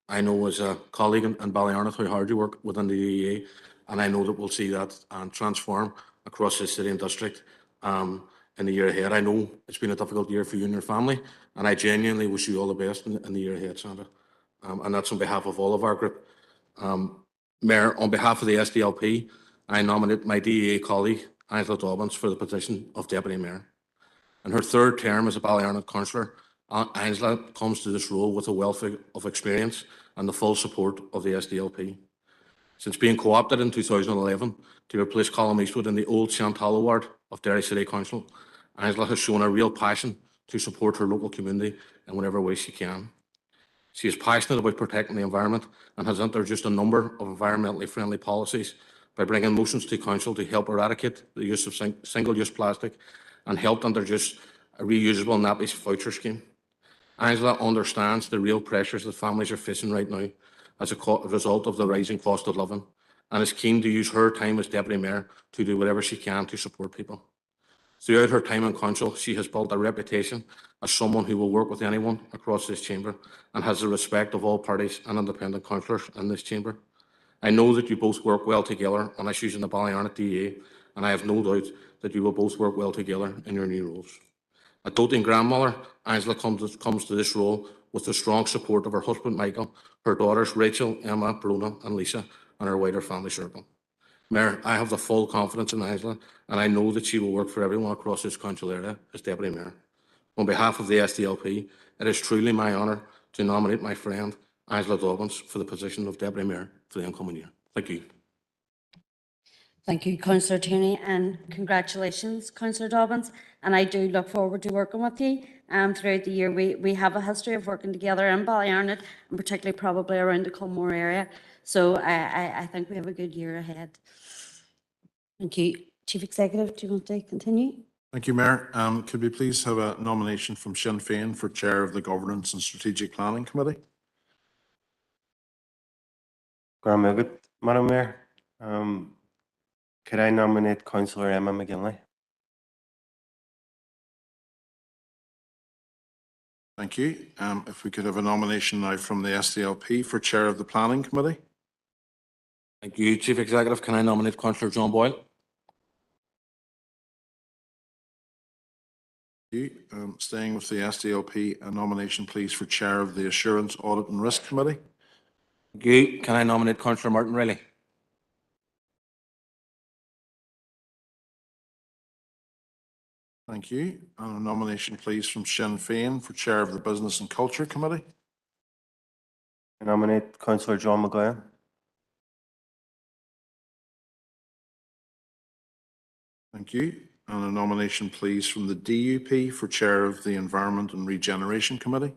I know as a colleague in Ballyarneth how hard you work within the DEA, and I know that we'll see that transform across the city and district in the year ahead. I know it's been a difficult year for you and your family, and I genuinely wish you all the best in the year ahead, Sandra. And that's on behalf of all of our group. Mayor, on behalf of the SDLP, I nominate my DEA colleague, Angela Dobbins, for the position of Deputy Mayor. In her third term as a Ballyarneth councillor, Angela comes to this role with a wealth of experience and the full support of the SDLP. Since being co-opted in 2011 to replace Colin Eastwood in the old Chantal ward of Derry City Council, Angela has shown a real passion to support her local community in whatever way she can. She is passionate about protecting the environment and has introduced a number of environmentally friendly policies by bringing motions to Council to help eradicate the use of single-use plastic and helped introduce a reusable nappies voucher scheme. Angela understands the real pressures that families are facing right now as a result of the rising cost of living and is keen to use her time as Deputy Mayor to do whatever she can to support people. Throughout her time in Council, she has built a reputation as someone who will work with anyone across this chamber and has the respect of all parties and independent councillors in this chamber. I know that you both work well together on issues in the Ballyarneth DA, and I have no doubt that you will both work well together in your new roles. A doting grandmother, Angela comes to this role with the strong support of her husband Michael, her daughters Rachel, Emma, Bruna and Lisa, and her wider family circle. Mayor, I have the full confidence in Angela, and I know that she will work for everyone across this council area as Deputy Mayor. On behalf of the SDLP, it is truly my honour to nominate my friend Angela Dobbins for the position of Deputy Mayor for the incoming year. Thank you. Thank you, Councillor Tierney, and congratulations, Councillor Dobbins. And I do look forward to working with you throughout the year. We have a history of working together in Ballyarneth, and particularly probably around the Culmore area. So I think we have a good year ahead. Thank you. Chief Executive, do you want to continue? Thank you, Mayor. Could we please have a nomination from Sinn Féin for Chair of the Governance and Strategic Planning Committee? Madam Mayor, could I nominate Councillor Emma McGinley? Thank you. If we could have a nomination now from the SDLP for Chair of the Planning Committee. Thank you, Chief Executive. Can I nominate Councillor John Boyle? Thank you. Staying with the SDLP, a nomination please for Chair of the Assurance, Audit and Risk Committee. Thank you. Can I nominate Councillor Martin Riley? Thank you. And a nomination please from Sinn Féin for Chair of the Business and Culture Committee. I nominate Councillor John McGuire. Thank you. And a nomination please from the DUP for Chair of the Environment and Regeneration Committee.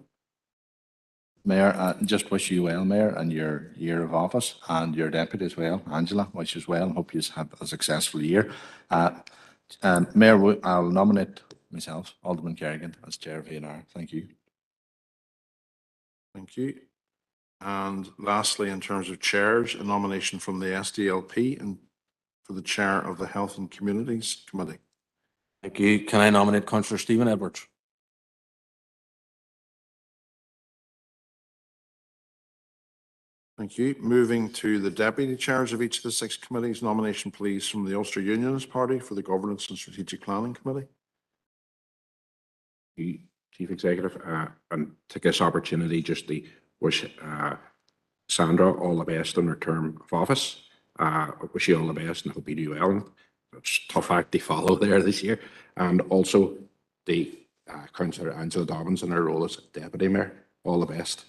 Mayor, just wish you well, Mayor, and your year of office, and your deputy as well, Angela, wish you well, and hope you have a successful year. Mayor, I'll nominate myself, Alderman Kerrigan, as Chair of A&R. Thank you. Thank you. And lastly, in terms of chairs, a nomination from the SDLP and for the Chair of the Health and Communities Committee. Thank you. Can I nominate Councillor Stephen Edwards? Thank you. Moving to the deputy chairs of each of the 6 committees, nomination please from the Ulster Unionist Party for the Governance and Strategic Planning Committee. Chief Executive, and take this opportunity just to wish Sandra all the best in her term of office. I wish you all the best and hope you do well. It's a tough act to follow there this year. And also the Councillor Angela Dobbins in her role as Deputy Mayor. All the best.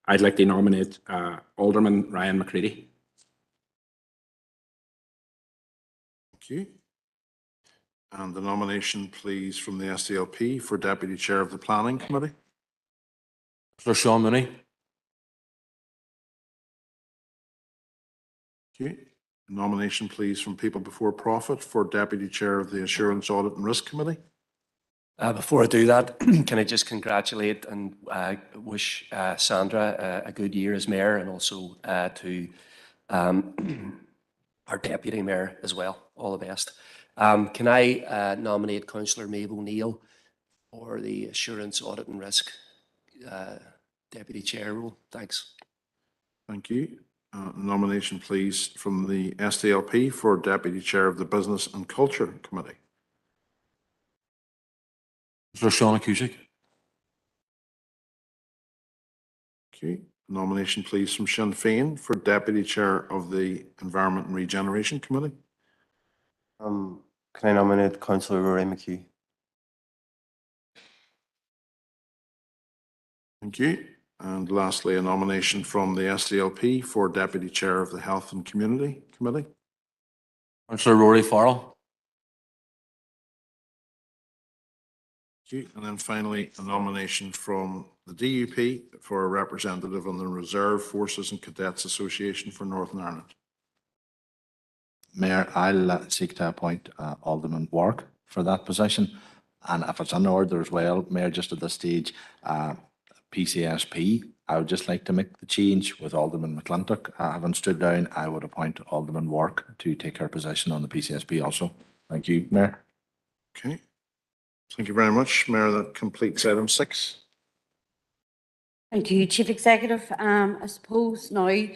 I'd like to nominate Alderman Ryan McCready. Thank you. And the nomination please from the SDLP for Deputy Chair of the Planning Committee. Councillor Sean Mooney. Okay. Nomination, please, from People Before Profit for Deputy Chair of the Assurance, Audit and Risk Committee. Before I do that, can I just congratulate and wish Sandra a good year as Mayor, and also to our Deputy Mayor as well. All the best. Can I nominate Councillor Maeve O'Neill for the Assurance, Audit and Risk Deputy Chair role? Thanks. Thank you. Nomination, please, from the SDLP for Deputy Chair of the Business and Culture Committee. Councillor Sean Cusick. Okay. Nomination, please, from Sinn Féin for Deputy Chair of the Environment and Regeneration Committee. Can I nominate Councillor Rory McHugh? Thank you. And lastly, a nomination from the SDLP for Deputy Chair of the Health and Community Committee. Councillor Rory Farrell. Thank you. And then finally, a nomination from the DUP for a representative on the Reserve Forces and Cadets Association for Northern Ireland. Mayor, I'll seek to appoint Alderman Wark for that position. And if it's in order as well, Mayor, just at this stage, PCSP, I would just like to make the change with Alderman McClintock having stood down. I would appoint Alderman Wark to take her position on the PCSP also. Thank you, Mayor. Okay. Thank you very much, Mayor. That completes item 6. Thank you, Chief Executive. I suppose now I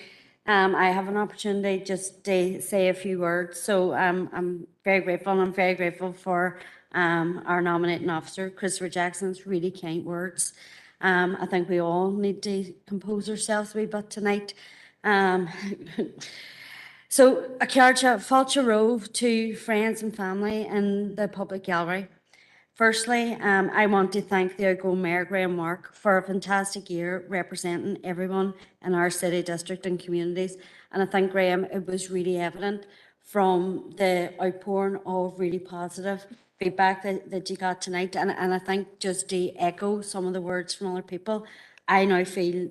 have an opportunity just to say a few words. So I'm very grateful, and I'm very grateful for our nominating officer, Christopher Jackson's really kind words. I think we all need to compose ourselves a wee bit tonight. So a Ciarcha Fáilte Rómh to friends and family in the public gallery. Firstly, I want to thank the outgoing Mayor, Graham Mark, for a fantastic year representing everyone in our city, district and communities. And I think, Graham, it was really evident from the outpouring of really positive feedback that you got tonight. And I think, just to echo some of the words from other people, I now feel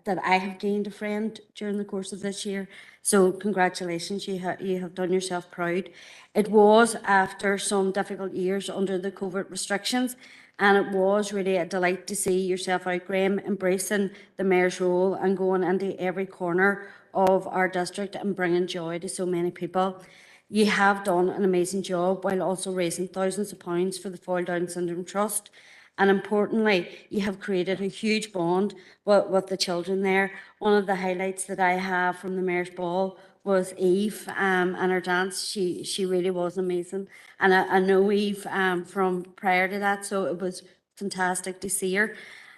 that I have gained a friend during the course of this year. So congratulations, you have done yourself proud. It was after some difficult years under the COVID restrictions, and it was really a delight to see yourself out, Graham, embracing the Mayor's role and going into every corner of our district and bringing joy to so many people. You have done an amazing job while also raising thousands of pounds for the Fall Down Syndrome Trust. And importantly, you have created a huge bond with the children there. One of the highlights that I have from the Mayor's Ball was Eve and her dance. She really was amazing. And I know Eve from prior to that, so it was fantastic to see her.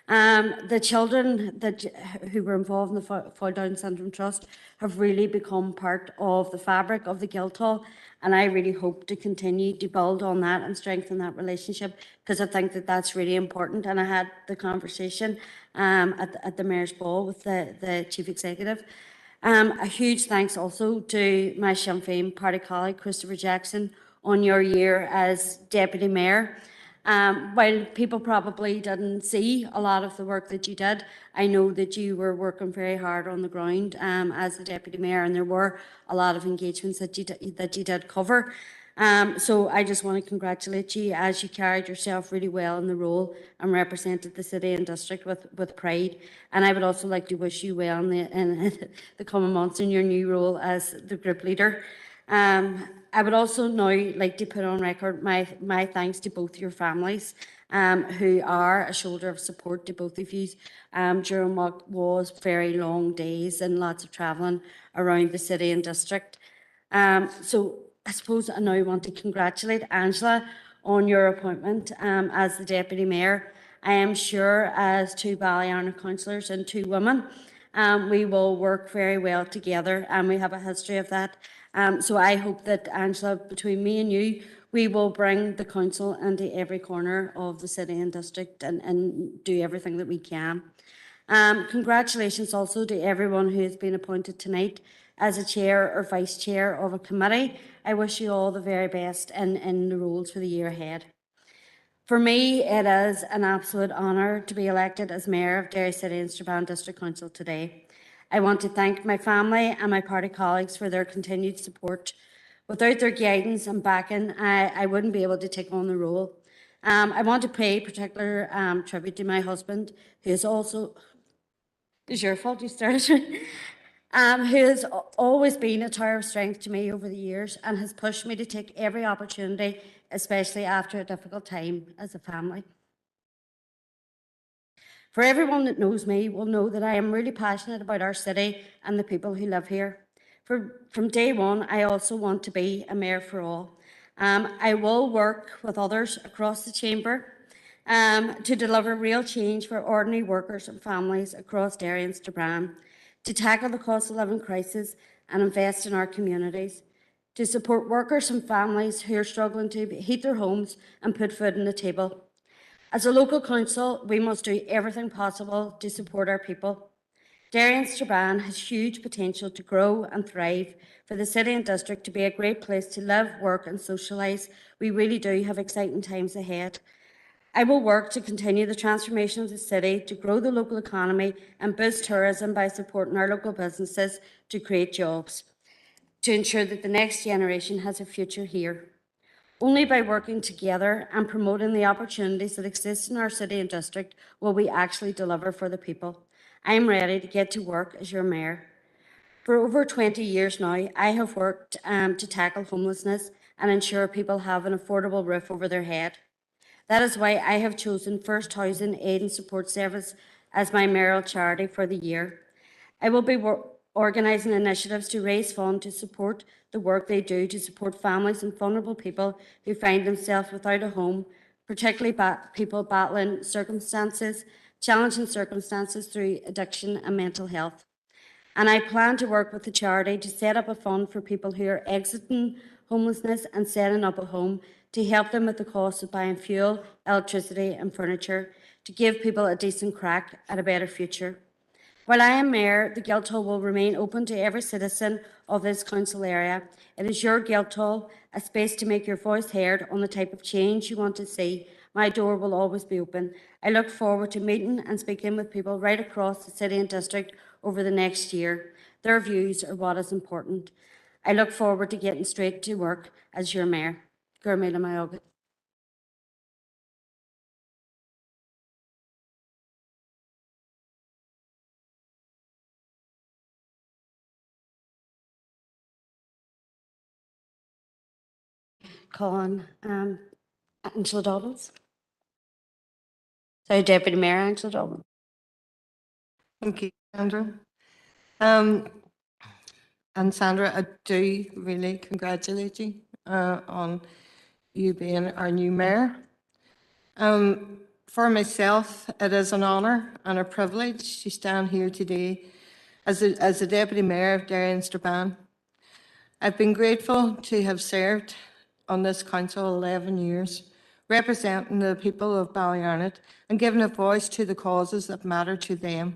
The children who were involved in the Fall Down Syndrome Trust have really become part of the fabric of the Guildhall, and I really hope to continue to build on that and strengthen that relationship, because I think that that's really important. And I had the conversation at the Mayor's Ball with the Chief Executive. A huge thanks also to my Sinn Féin party colleague, Christopher Jackson, on your year as Deputy Mayor. While people probably didn't see a lot of the work that you did, I know that you were working very hard on the ground as the Deputy Mayor, and there were a lot of engagements that you did cover. So I just want to congratulate you, as you carried yourself really well in the role and represented the city and district with pride. And I would also like to wish you well in the coming months in your new role as the group leader. I would also now like to put on record my thanks to both your families, who are a shoulder of support to both of you during what was very long days and lots of travelling around the city and district. So I suppose I now want to congratulate Angela on your appointment as the Deputy Mayor. I am sure, as two Ballyarna councillors and two women, we will work very well together, and we have a history of that. So I hope that, Angela, between me and you, we will bring the council into every corner of the city and district and do everything that we can. Congratulations also to everyone who has been appointed tonight as a chair or vice chair of a committee. I wish you all the very best in the roles for the year ahead. For me, it is an absolute honour to be elected as Mayor of Derry City and Strabane District Council today. I want to thank my family and my party colleagues for their continued support. Without their guidance and backing, I wouldn't be able to take on the role. I want to pay particular tribute to my husband, who is also, it's your fault you started, who has always been a tower of strength to me over the years and has pushed me to take every opportunity, especially after a difficult time as a family. For everyone that knows me will know that I am really passionate about our city and the people who live here. From day one, I also want to be a mayor for all. I will work with others across the chamber to deliver real change for ordinary workers and families across Derry and Strabane, to tackle the cost of living crisis and invest in our communities, to support workers and families who are struggling to heat their homes and put food on the table. As a local council, we must do everything possible to support our people. Derry and Strabane has huge potential to grow and thrive. For the city and district to be a great place to live, work and socialise, we really do have exciting times ahead. I will work to continue the transformation of the city, to grow the local economy and boost tourism by supporting our local businesses to create jobs, to ensure that the next generation has a future here. Only by working together and promoting the opportunities that exist in our city and district will we actually deliver for the people. I am ready to get to work as your mayor. For over 20 years now, I have worked to tackle homelessness and ensure people have an affordable roof over their head. That is why I have chosen First Housing Aid and Support Service as my mayoral charity for the year. I will be organising initiatives to raise funds to support the work they do to support families and vulnerable people who find themselves without a home, particularly people battling challenging circumstances through addiction and mental health. And I plan to work with the charity to set up a fund for people who are exiting homelessness and setting up a home, to help them with the cost of buying fuel, electricity and furniture, to give people a decent crack at a better future. While I am mayor, the Guildhall will remain open to every citizen of this council area. It is your Guildhall, a space to make your voice heard on the type of change you want to see. My door will always be open. I look forward to meeting and speaking with people right across the city and district over the next year. Their views are what is important. I look forward to getting straight to work as your mayor. Gurmila Mayoga. Colin Angela Dobbins. Sorry, Deputy Mayor Angela Dobbins. Thank you, Sandra. And Sandra, I do really congratulate you on you being our new mayor. For myself, it is an honour and a privilege to stand here today as the Deputy Mayor of Derry and Strabane. I've been grateful to have served on this council 11 years, representing the people of Ballyarnett and giving a voice to the causes that matter to them.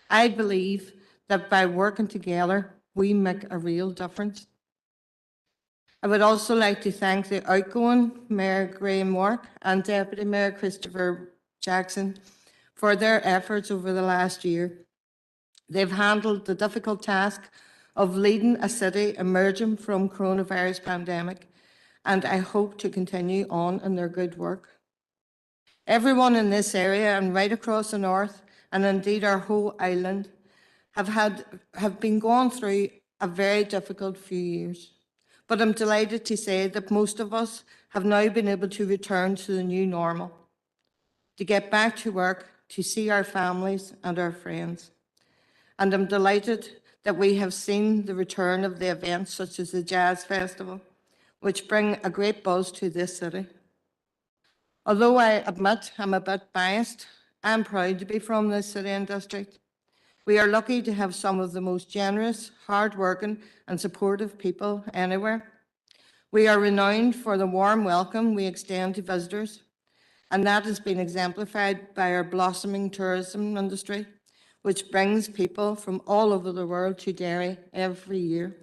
I believe that by working together, we make a real difference. I would also like to thank the outgoing Mayor Graham Wark and Deputy Mayor Christopher Jackson for their efforts over the last year. They've handled the difficult task of leading a city emerging from coronavirus pandemic, and I hope to continue on in their good work. Everyone in this area and right across the north, and indeed our whole island, have been going through a very difficult few years. But I'm delighted to say that most of us have now been able to return to the new normal, to get back to work, to see our families and our friends. And I'm delighted that we have seen the return of the events such as the Jazz Festival, which bring a great buzz to this city. Although I admit I'm a bit biased, I'm proud to be from this city and district. We are lucky to have some of the most generous, hard-working and supportive people anywhere. We are renowned for the warm welcome we extend to visitors, and that has been exemplified by our blossoming tourism industry, which brings people from all over the world to Derry every year.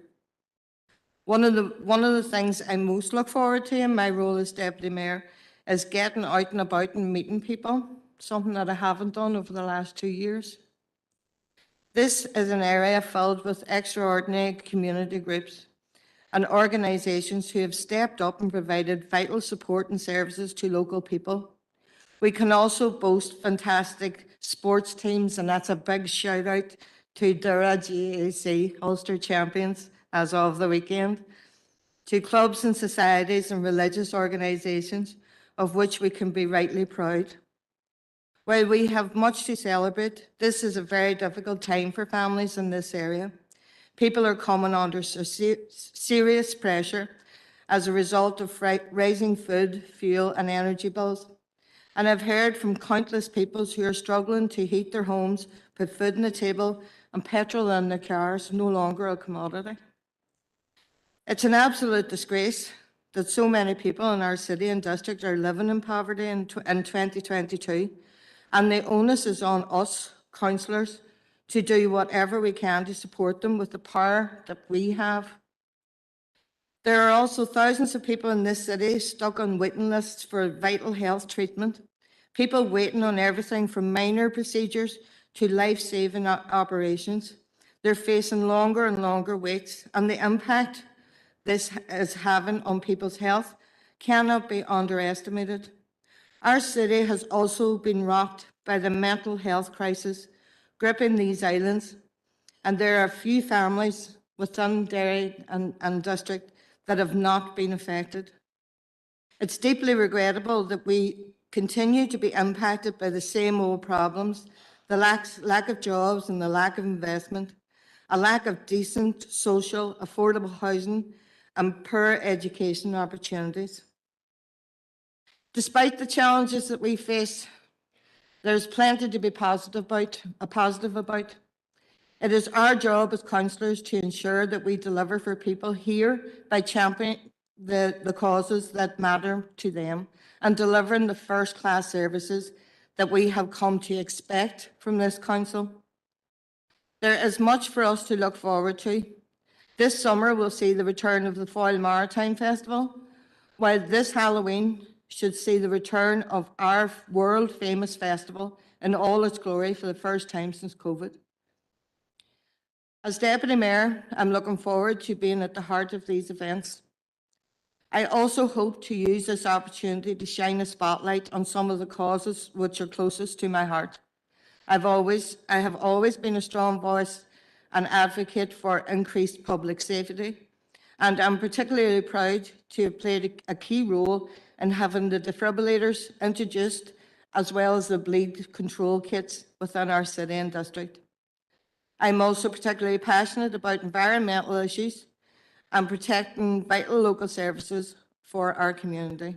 One of the things I most look forward to in my role as Deputy Mayor is getting out and about and meeting people, something that I haven't done over the last 2 years. This is an area filled with extraordinary community groups and organisations who have stepped up and provided vital support and services to local people. We can also boast fantastic sports teams, and that's a big shout out to Dura GAC Ulster champions as of the weekend, to clubs and societies and religious organisations of which we can be rightly proud. While we have much to celebrate, this is a very difficult time for families in this area. People are coming under serious pressure as a result of rising food, fuel and energy bills. And I've heard from countless people who are struggling to heat their homes, put food on the table, and petrol in their cars, no longer a commodity. It's an absolute disgrace that so many people in our city and district are living in poverty in 2022, and the onus is on us, councillors, to do whatever we can to support them with the power that we have. There are also thousands of people in this city stuck on waiting lists for vital health treatment, people waiting on everything from minor procedures to life-saving operations. They're facing longer and longer waits, and the impact this is having on people's health cannot be underestimated. Our city has also been rocked by the mental health crisis gripping these islands, and there are few families within Derry and district that have not been affected. It's deeply regrettable that we continue to be impacted by the same old problems, the lack of jobs and the lack of investment, a lack of decent, social, affordable housing, and poor education opportunities. Despite the challenges that we face, there's plenty to be positive about. It is our job as councillors to ensure that we deliver for people here by championing the causes that matter to them and delivering the first-class services that we have come to expect from this council. There is much for us to look forward to. This summer we'll see the return of the Foyle Maritime Festival, while this Halloween should see the return of our world-famous festival in all its glory for the first time since COVID. As Deputy Mayor, I'm looking forward to being at the heart of these events. I also hope to use this opportunity to shine a spotlight on some of the causes which are closest to my heart. I have always been a strong voice and advocate for increased public safety, and I'm particularly proud to have played a key role in having the defibrillators introduced, as well as the bleed control kits within our city and district. I'm also particularly passionate about environmental issues and protecting vital local services for our community.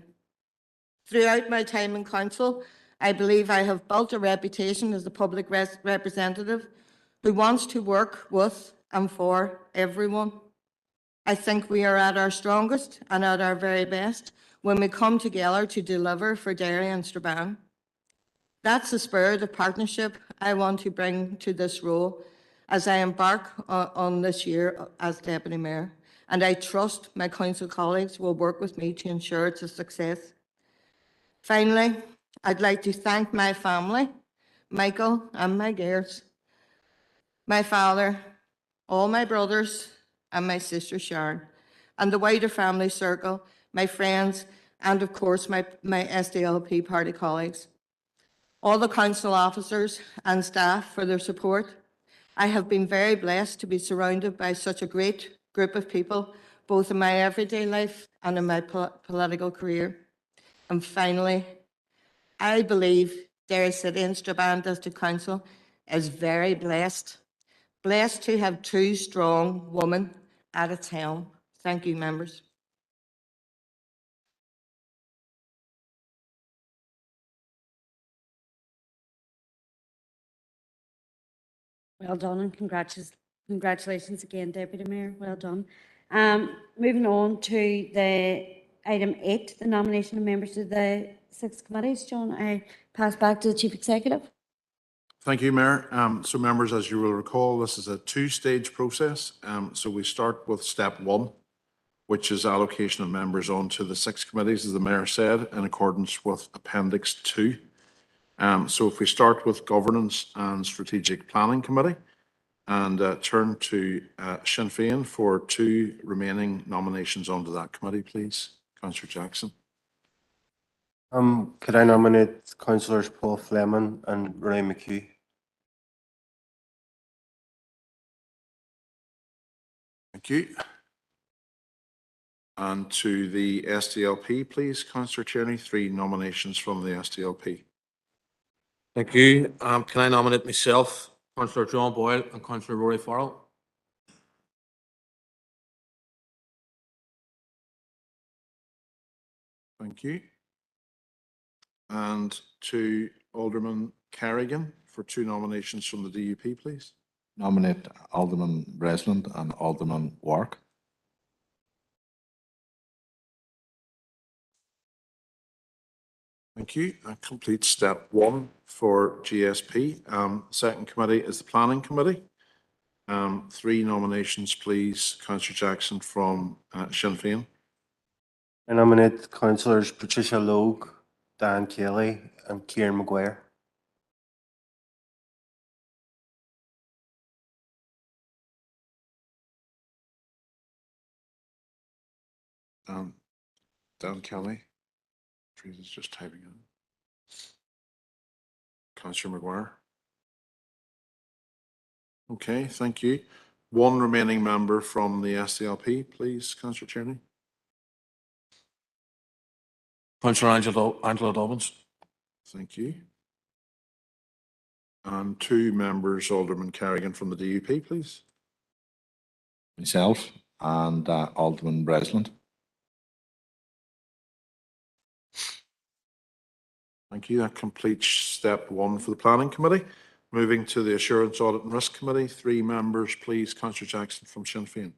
Throughout my time in council, I believe I have built a reputation as a public representative who wants to work with and for everyone. I think we are at our strongest and at our very best when we come together to deliver for Derry and Strabane. That's the spirit of partnership I want to bring to this role as I embark on this year as Deputy Mayor, and I trust my council colleagues will work with me to ensure it's a success. Finally, I'd like to thank my family, Michael and my girls, my father, all my brothers and my sister Sharon, and the wider family circle, my friends, and of course my SDLP party colleagues. All the council officers and staff for their support. I have been very blessed to be surrounded by such a great group of people, both in my everyday life and in my political career. And finally, I believe Derry City and Strabane District Council is very blessed to have two strong women at its helm. Thank you, members. Well done, and congratulations again, Deputy Mayor. Well done. Moving on to the item 8, the nomination of members of the 6 committees. John, I pass back to the Chief Executive. Thank you, Mayor. So members, as you will recall, this is a two-stage process. So we start with step 1, which is allocation of members onto the 6 committees, as the Mayor said, in accordance with Appendix 2. So if we start with Governance and Strategic Planning Committee, and turn to Sinn Féin for 2 remaining nominations onto that committee, please. Councillor Jackson. Could I nominate councillors Paul Fleming and Ray McHugh? Thank you. And to the SDLP, please, Councillor Tierney, 3 nominations from the SDLP. Thank you. Can I nominate myself, Councillor John Boyle and Councillor Rory Farrell? Thank you. And to Alderman Carrigan for 2 nominations from the DUP, please. Nominate Alderman Breslin and Alderman Wark. Thank you. That completes step 1 for GSP. Second committee is the Planning Committee. 3 nominations, please. Councillor Jackson from Sinn Féin. I nominate councillors Patricia Logue, Dan Kelly, and Kieran Maguire. Dan Kelly. Teresa's just typing in. Councillor Maguire. Okay, thank you. 1 remaining member from the SDLP, please, Councillor Tierney. Councillor Angela Dobbins. Thank you. And 2 members, Alderman Carrigan from the DUP, please. Myself and Alderman Breslin. Thank you. That completes step 1 for the Planning Committee. Moving to the Assurance, Audit and Risk Committee, 3 members, please. Councillor Jackson from Sinn Féin.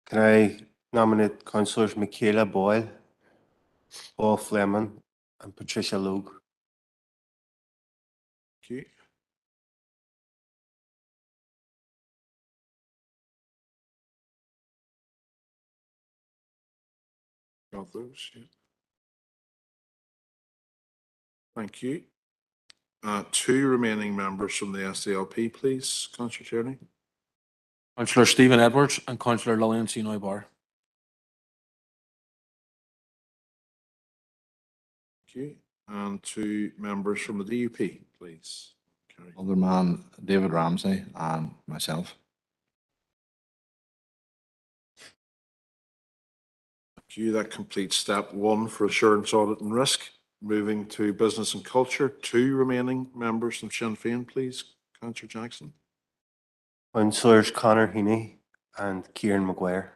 Can I nominate councillors Michaela Boyle, Paul Fleming, and Patricia Logue? Thank you. Got those, yeah. Thank you. 2 remaining members from the SDLP, please. Councillor Tierney. Councillor Stephen Edwards and Councillor Lillian Sinoy Barr. Thank you. And 2 members from the DUP, please. Alderman David Ramsey and myself. Thank you. That completes step 1 for Assurance, Audit and Risk. Moving to Business and Culture, 2 remaining members from Sinn Féin, please. Councillor Jackson. Councillors Conor Heaney and Kieran Maguire.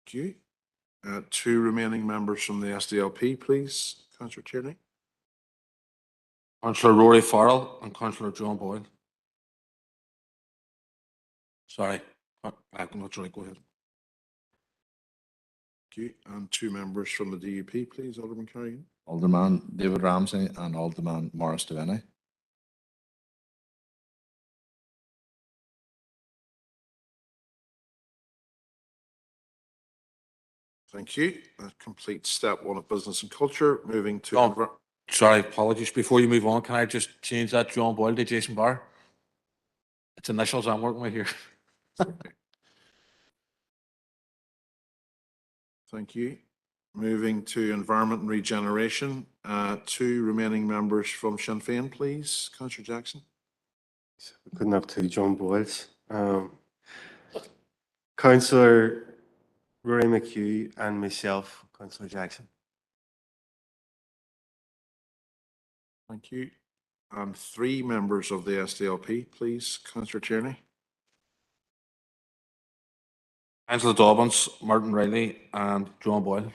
Thank you. 2 remaining members from the SDLP, please. Councillor Tierney. Councillor Rory Farrell and Councillor John Boyle. Sorry, I'm not sure. Go ahead. Thank you. And 2 members from the DUP, please. Alderman Carrigan. Alderman David Ramsey and Alderman Morris Devaney. Thank you. That completes step 1 of Business and Culture. Moving to... Sorry, apologies. Before you move on, can I just change that John Boyle to Jason Barr? It's initials I'm working with here. Okay. Thank you. Moving to Environment and Regeneration, 2 remaining members from Sinn Féin, please. Councillor Jackson. We couldn't have 2 John Boyles. Councillor Rory McHugh and myself, Councillor Jackson. Thank you. And 3 members of the SDLP, please. Councillor Tierney. Angela Dobbins, Martin Riley, and John Boyle.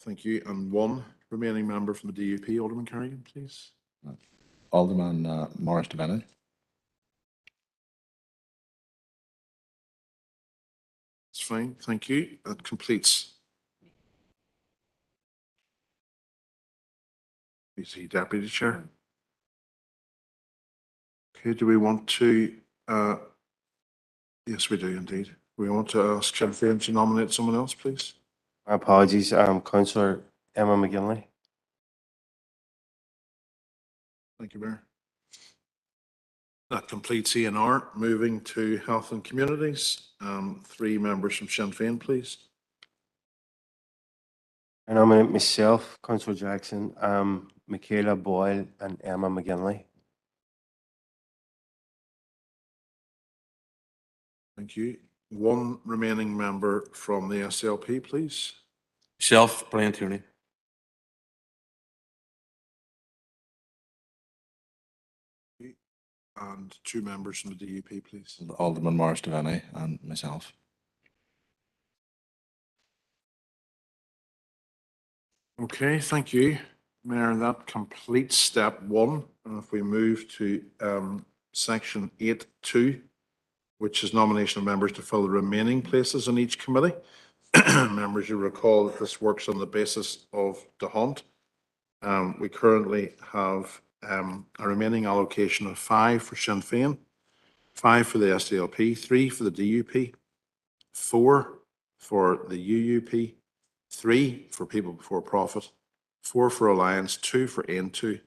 Thank you. And 1 remaining member from the DUP, Alderman Carrigan, please. Alderman Morris Devaney. It's fine. Thank you. That completes. Is he Deputy Chair? Okay, do we want to Yes, we do indeed. We want to ask Sinn Féin to nominate someone else, please. My apologies, Councillor Emma McGinley. Thank you, Mayor. That completes ENR. Moving to Health and Communities. 3 members from Sinn Féin, please. I nominate myself, Councillor Jackson, Michaela Boyle and Emma McGinley. Thank you. 1 remaining member from the SLP, please. Myself, Brian Tierney. And 2 members from the DUP, please. Alderman Morris Devaney and myself. Okay, thank you, Mayor. That completes step 1. And if we move to section 8.2, which is nomination of members to fill the remaining places in each committee. Members, you recall that this works on the basis of the hunt. We currently have a remaining allocation of 5 for Sinn Féin, 5 for the SDLP, 3 for the DUP, 4 for the UUP, 3 for People Before Profit, 4 for Alliance, 2 for Ain2,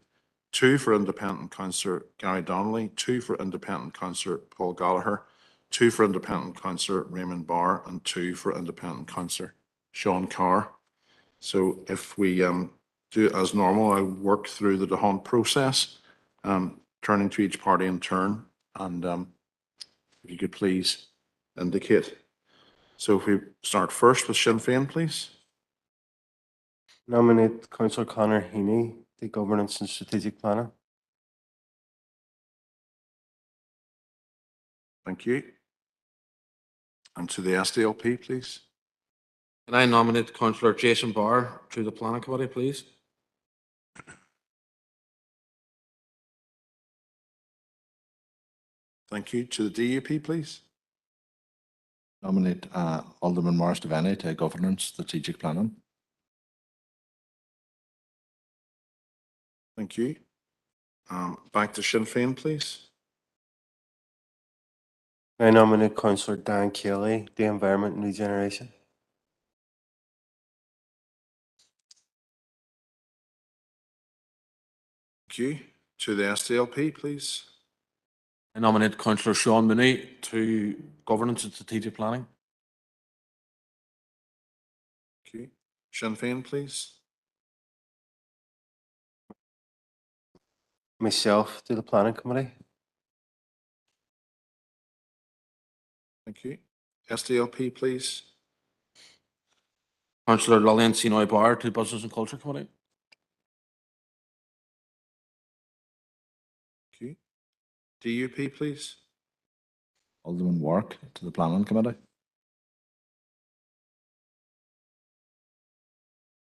2 for Independent Councillor Gary Donnelly, 2 for Independent Councillor Paul Gallagher, 2 for Independent Councillor Raymond Barr, and 2 for Independent Councillor Sean Carr. So if we do it as normal, I work through the hunt process, turning to each party in turn, and if you could please indicate. So if we start first with Sinn Féin, please. Nominate Councillor Conor Heaney, the Governance and Strategic Planner. Thank you. And to the SDLP, please. Can I nominate Councillor Jason Barr to the Planning Committee, please? Thank you. To the DUP, please. Nominate Alderman Morris Devaney to Governance Strategic Planning. Thank you. Back to Sinn Féin, please. I nominate Councillor Dan Kelly, the Environment and Regeneration. Thank you. To the SDLP, please. I nominate Councillor Sean Mooney to Governance and Strategic Planning. Thank you. Sinn Féin, please. Myself to the Planning Committee. Thank you. SDLP, please. Councillor Lillian Sinoy Barr to Business and Culture Committee. Thank you. DUP, please. Alderman Warwick to the Planning Committee.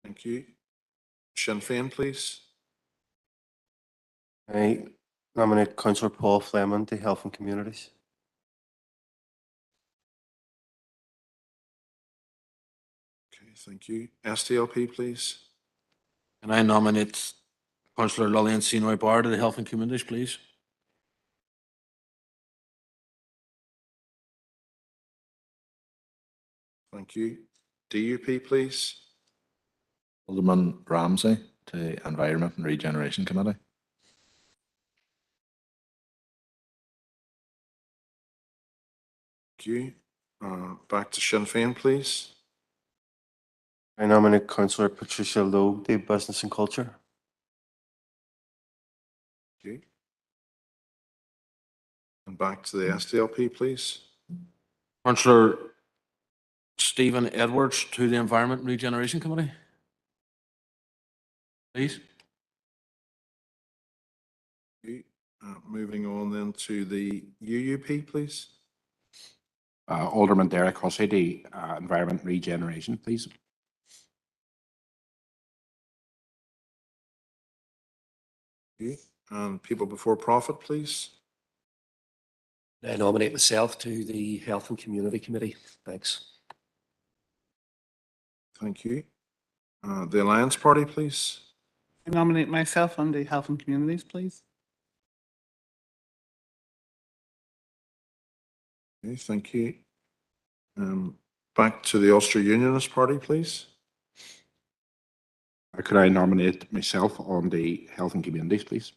Thank you. Sinn Féin, please. I nominate Councillor Paul Fleming to Health and Communities. Okay, thank you. SDLP, please. Can I nominate Councillor Lillian Sinoy Barr to the Health and Communities, please? Thank you. DUP, please. Alderman Ramsey to Environment and Regeneration Committee. Thank you. Back to Sinn Féin, please. I nominate Councillor Patricia Lowe to Business and Culture. Thank you. And back to the SDLP, please. Councillor Stephen Edwards to the Environment and Regeneration Committee, please. Thank you. Moving on then to the UUP, please. Alderman Derek Hussey to Environment and Regeneration, please. Thank you. And People Before Profit, please. I nominate myself to the Health and Community Committee. Thanks. Thank you. The Alliance Party, please. I nominate myself on the Health and Communities, please. Okay, thank you. Back to the Ulster Unionist Party, please. Could I nominate myself on the Health and Communities, please?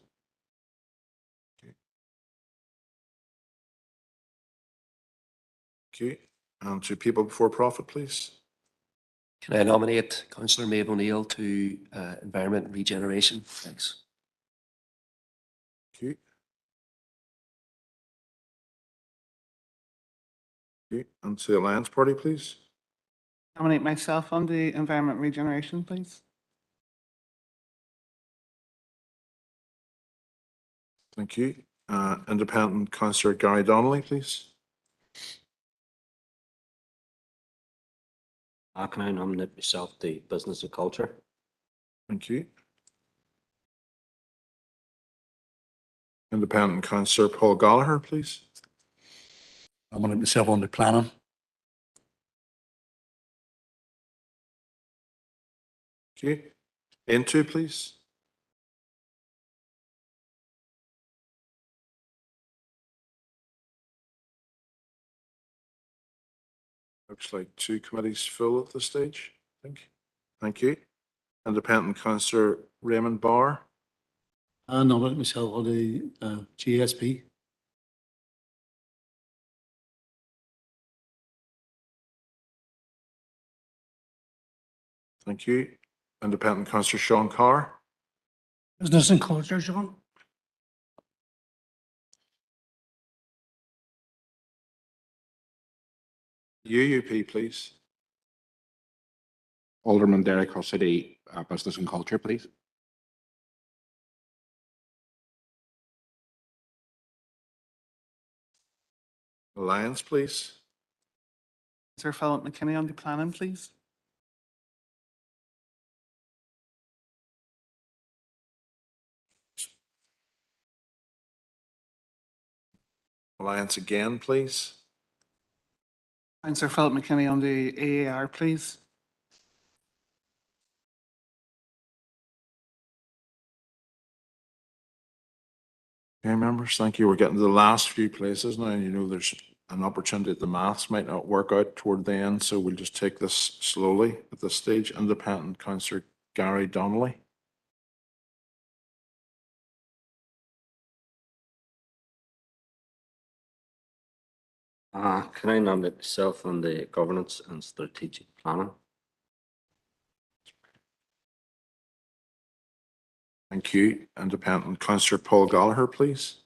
Okay, and to People Before Profit, please. Can I nominate Councillor Maeve O'Neill to Environment and Regeneration? Thanks. Okay. Okay, and to the Alliance Party, please. Nominate myself on the Environment Regeneration, please. Thank you. Independent Councillor Gary Donnelly, please. Can I nominate myself to Business and Culture? Thank you. Independent Councillor Paul Gallagher, please. I'm going to myself on the planning. Okay. Into, please. Looks like 2 committees full at this stage, I think. Thank you. Independent Councillor Raymond Barr. I nominate myself on the GSP. Thank you. Independent Councillor Sean Carr. Business and Culture, Sean. UUP, please. Alderman Derek Hussity, Business and Culture, please. Alliance, please. Sir Philip McKinney on the planning, please. Alliance again, please. And Sir Philip McKinney on the AAR, please. Okay, members, thank you. We're getting to the last few places now, and you know there's an opportunity that the maths might not work out toward the end, so we'll just take this slowly at this stage. Independent Councillor Gary Donnelly. Can I nominate myself on the Governance and Strategic Planning? Thank you. Independent Councillor Paul Gallagher, please.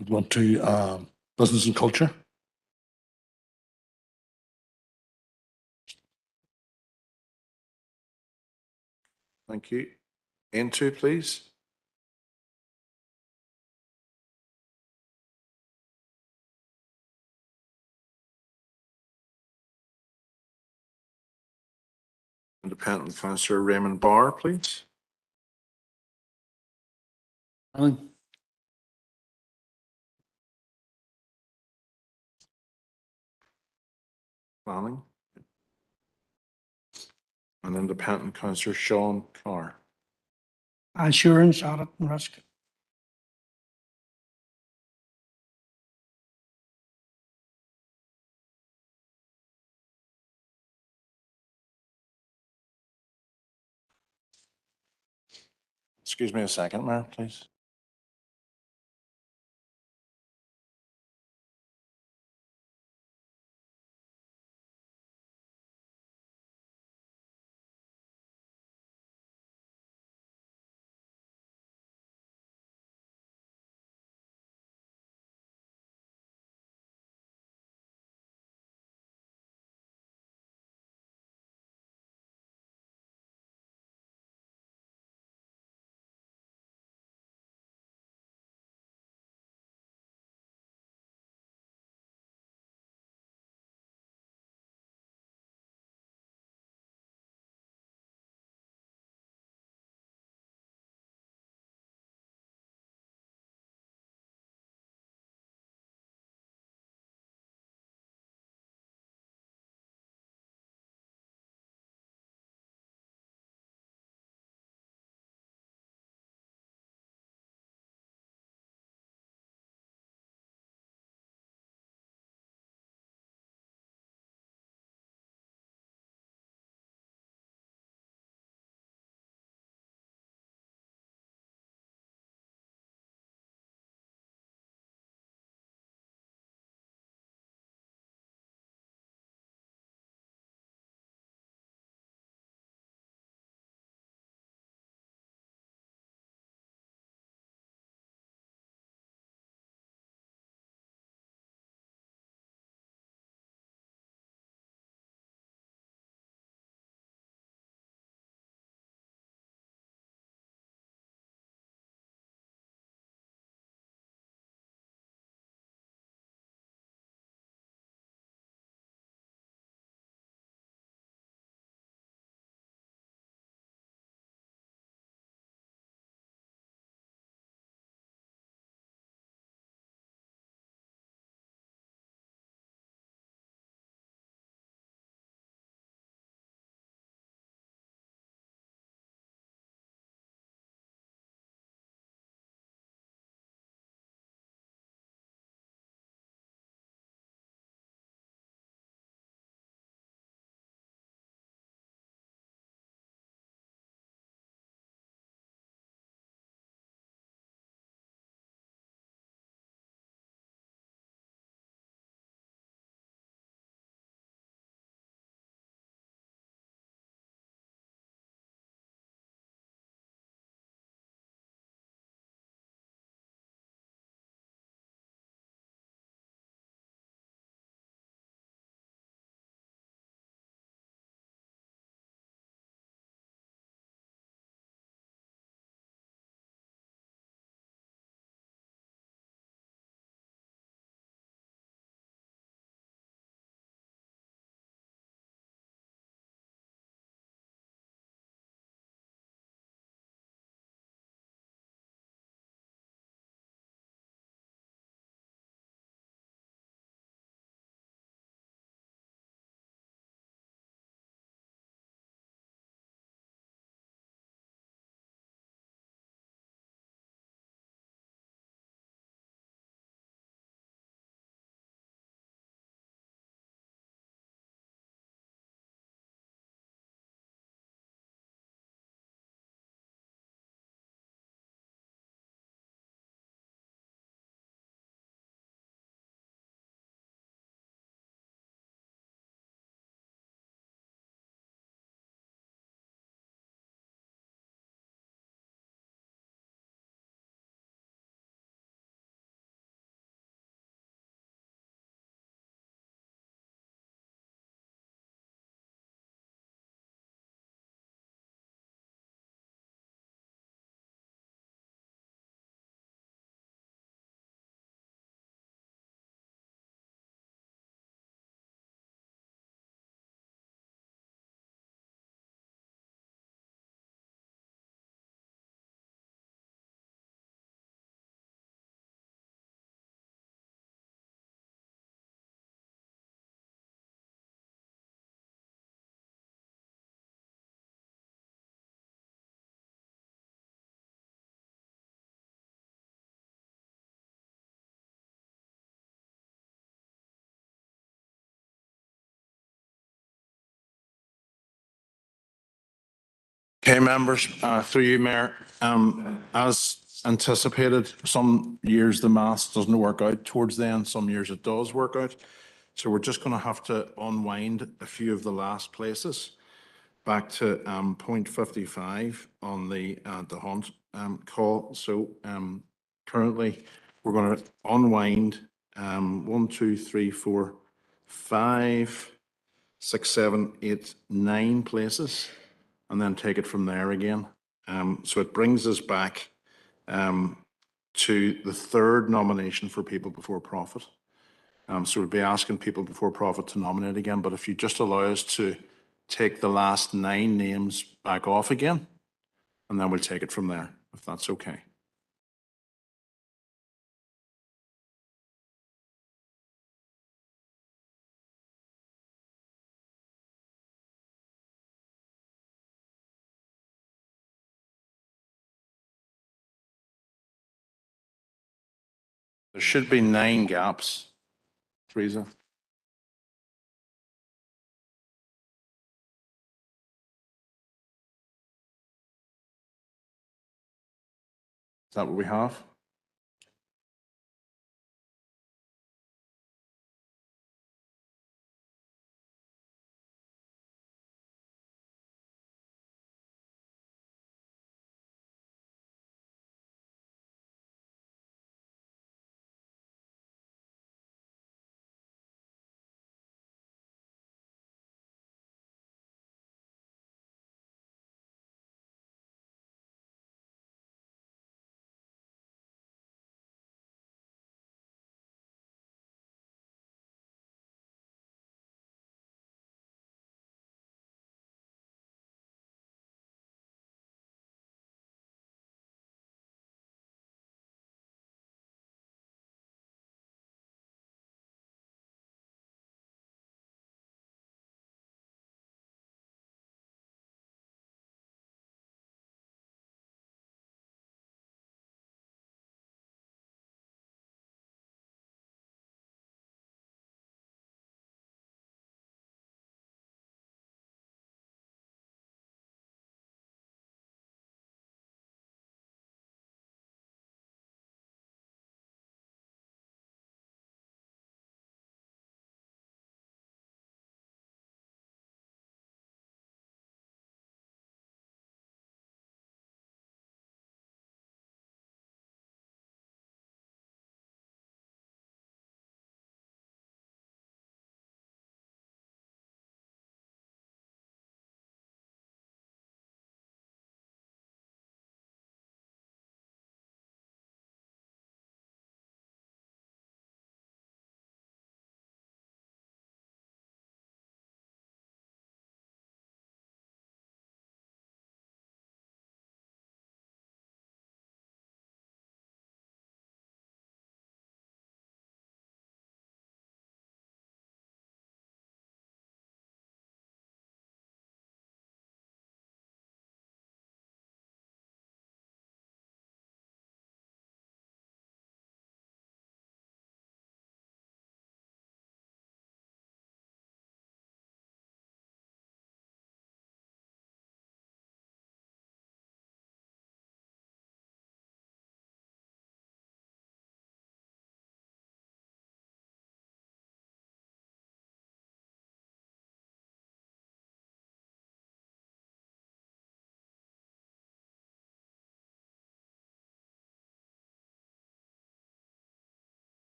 I'd want to Business and Culture. Thank you. Into, please. Independent Councillor Raymond Barr, please. Alan. Planning. And Independent Councillor Sean Carr. Assurance, Audit and Risk. Excuse me a second, Mayor, please. Okay, members, through you, Mayor, as anticipated, some years the maths doesn't work out towards the end, some years it does work out. So we're just going to have to unwind a few of the last places back to point 55 on the Hunt call. So currently we're going to unwind 1, 2, 3, 4, 5, 6, 7, 8, 9 places, and then take it from there again. So it brings us back to the third nomination for People Before Profit. So we'll be asking People Before Profit to nominate again, but if you just allow us to take the last 9 names back off again, and then we'll take it from there, if that's okay. There should be 9 gaps, Teresa. Is that what we have?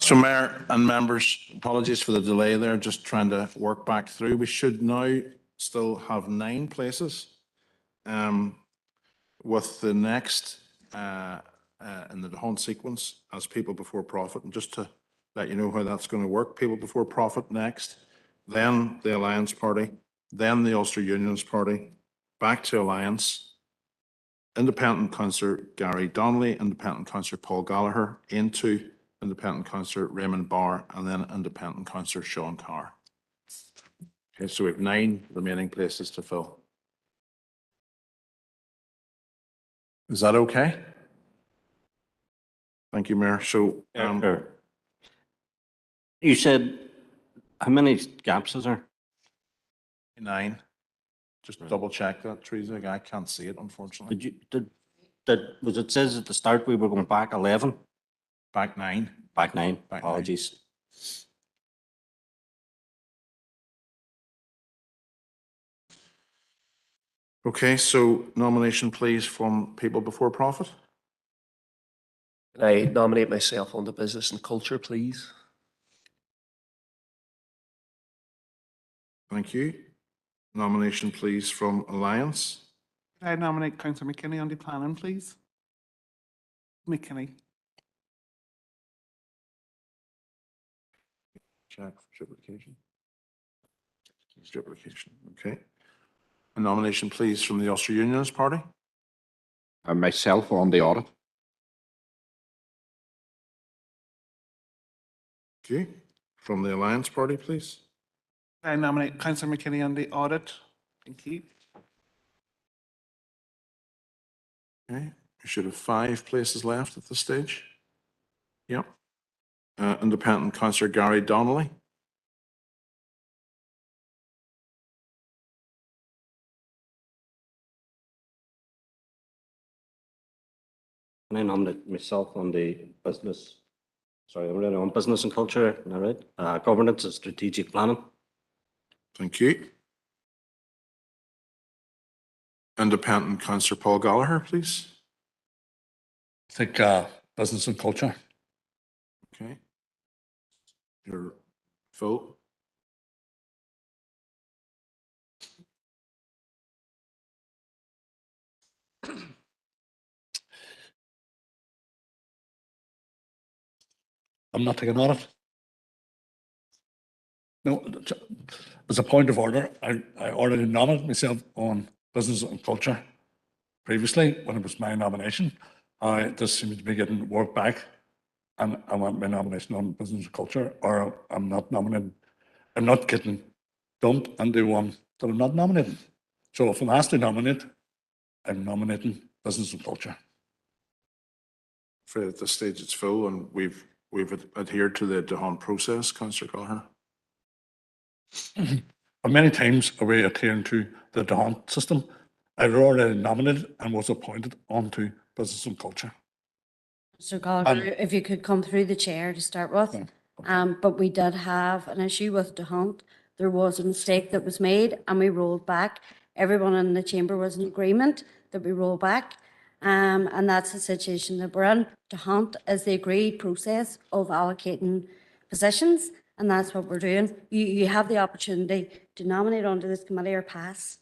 So Mayor and members, apologies for the delay there, just trying to work back through. We should now still have 9 places. With the next in the Hunt sequence as People Before Profit. And just to let you know how that's going to work, People Before Profit next, then the Alliance Party, then the Ulster Unions Party, back to Alliance, Independent Councillor Gary Donnelly, Independent Councillor Paul Gallagher, into Independent Councillor Raymond Barr, and then Independent Councillor Sean Carr. Okay, so we have 9 remaining places to fill. Is that okay? Thank you, Mayor. So, You said, how many gaps is there? 9. Just double check that, Teresa. I can't see it, unfortunately. Was it says at the start we were going back 11? Back 9. Back 9. Back Apologies. 9. Okay, so nomination, please, from People Before Profit. Can I nominate myself on the Business and Culture, please? Thank you. Nomination, please, from Alliance. I nominate Councillor McKinney on the planning, please. McKinney. Check for duplication. Duplication, okay. A nomination, please, from the Ulster Unionist Party. And myself on the audit. Okay. From the Alliance Party, please. I nominate Councillor McKinney on the audit. Thank you. Okay, we should have 5 places left at this stage. Yep. Independent Councillor Gary Donnelly. Can I nominate myself on the business? Sorry, I'm really on Business and Culture, am I right? Governance and Strategic Planning. Thank you. Independent Councillor Paul Gallagher, please. I think Business and Culture. Okay. Your vote. I'm not taking audit. No, as a point of order, I already nominated myself on Business and Culture previously when it was my nomination. This seems to be getting worked back, and I want my nomination on Business and Culture, or I'm not nominated. I'm not getting dumped and the one that I'm not nominating. So if I'm asked to nominate, I'm nominating Business and Culture. Afraid at this stage it's full, and we've adhered to the DeHaan process, Councillor Gallagher. Many times are we adhering to the DeHaan system. I was already nominated and was appointed onto Business and Culture. Mr. Gallagher, if you could come through the chair to start with. But we did have an issue with the hunt. There was a mistake that was made and we rolled back. Everyone in the chamber was in agreement that we roll back. And that's the situation that we're in. The hunt is the agreed process of allocating positions, and that's what we're doing. You have the opportunity to nominate onto this committee or pass.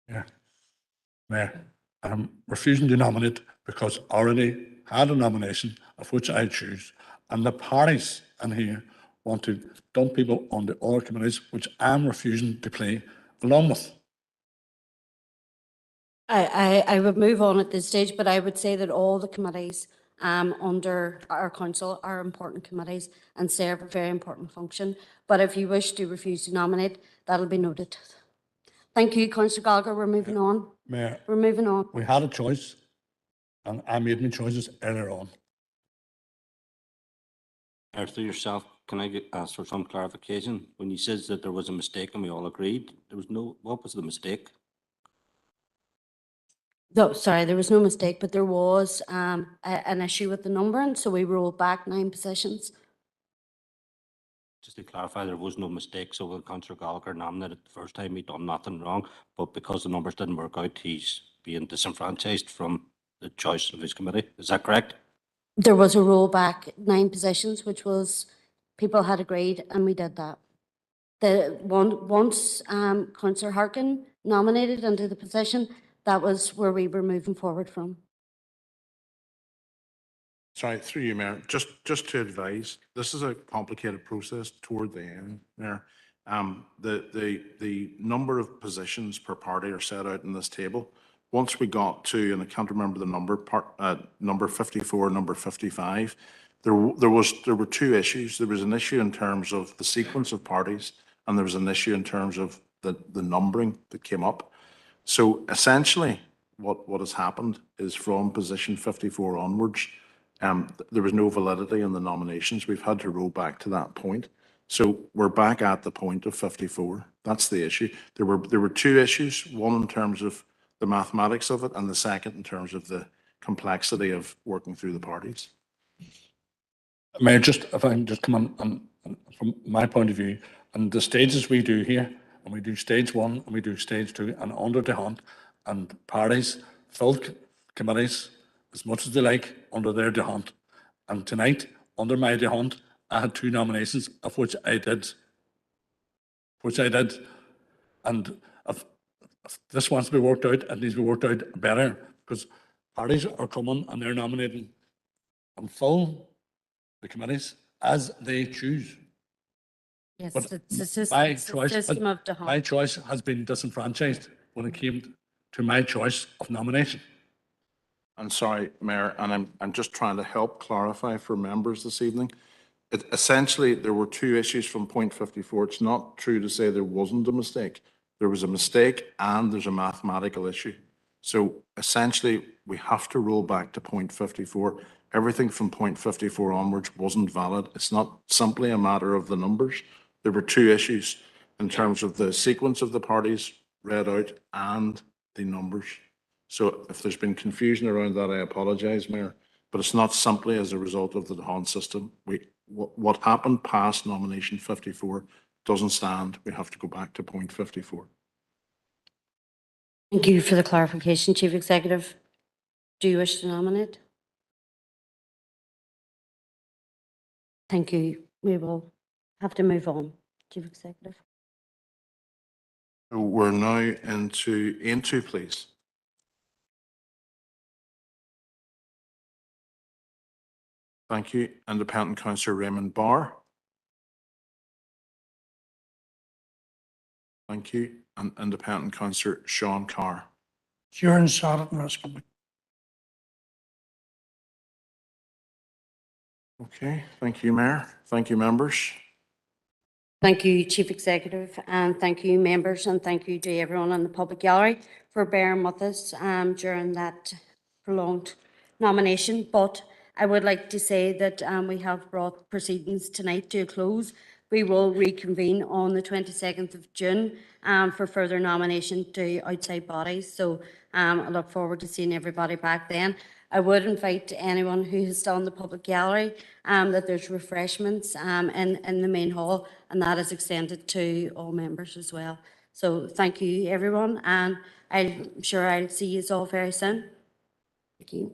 Yeah. Mayor, I'm refusing to nominate because I already had a nomination of which I choose, and the parties in here want to dump people on the other committees, which I'm refusing to play along with. I would move on at this stage, but I would say that all the committees under our council are important committees and serve a very important function. But if you wish to refuse to nominate, that'll be noted. Thank you, Councillor Gallagher. We're moving on. Mayor, we're moving on. We had a choice, and I made my choices earlier on. After yourself, can I ask for some clarification? When you said that there was a mistake and we all agreed, there was no. What was the mistake? No, sorry, there was no mistake, but there was an issue with the numbering, so we rolled back 9 positions. Just to clarify, there was no mistake. So when Councillor Gallagher nominated the first time, he done nothing wrong, but because the numbers didn't work out, he's being disenfranchised from the choice of his committee. Is that correct? There was a rollback 9 positions, which was, people had agreed, and we did that. Once Councillor Harkin nominated into the position, that was where we were moving forward from. Sorry, through you, Mayor, just to advise, this is a complicated process toward the end, Mayor. The number of positions per party are set out in this table. Once we got to, and I can't remember the number, number 54, number 55, there were 2 issues. There was an issue in terms of the sequence of parties, and there was an issue in terms of the numbering that came up. So essentially, what has happened is from position 54 onwards, there was no validity in the nominations. We've had to roll back to that point. So we're back at the point of 54. That's the issue. There were 2 issues, one in terms of the mathematics of it, and the second in terms of the complexity of working through the parties. Mayor, just if I can just come on from my point of view, and the stages we do here, and we do stage 1 and we do stage 2, and under the hunt, and parties fill committees as much as they like under their hunt. And tonight, under my hunt, I had 2 nominations, of which I did. And if this wants to be worked out, it needs to be worked out better, because parties are coming and they're nominating and fill the committees as they choose. Yes, But it's a system, my it's a choice, system of the my choice has been disenfranchised when it came to my choice of nomination. I'm sorry, Mayor, and I'm just trying to help clarify for members this evening. Essentially, there were 2 issues from point 54. It's not true to say there wasn't a mistake. There was a mistake and there's a mathematical issue. So essentially, we have to roll back to point 54. Everything from point 54 onwards wasn't valid. It's not simply a matter of the numbers. There were 2 issues in terms of the sequence of the parties read out and the numbers. So if there's been confusion around that, I apologise, Mayor, but it's not simply as a result of the DHON system. What happened past nomination 54 doesn't stand. We have to go back to point 54. Thank you for the clarification, Chief Executive. Do you wish to nominate? Thank you. We will have to move on, Chief Executive. So we're now into please. Thank you. Independent Councillor Raymond Barr. Thank you. And Independent Councillor Sean Carr. Assurance, Audit and Risk. Okay, thank you, Mayor. Thank you, members. Thank you, Chief Executive, and thank you, members, and thank you to everyone in the public gallery for bearing with us during that prolonged nomination. But I would like to say that we have brought proceedings tonight to a close. We will reconvene on the 22nd of June for further nomination to outside bodies. So I look forward to seeing everybody back then. I would invite anyone who is still in the public gallery that there's refreshments in the main hall, and that is extended to all members as well. So thank you, everyone, and I'm sure I'll see you all very soon. Thank you.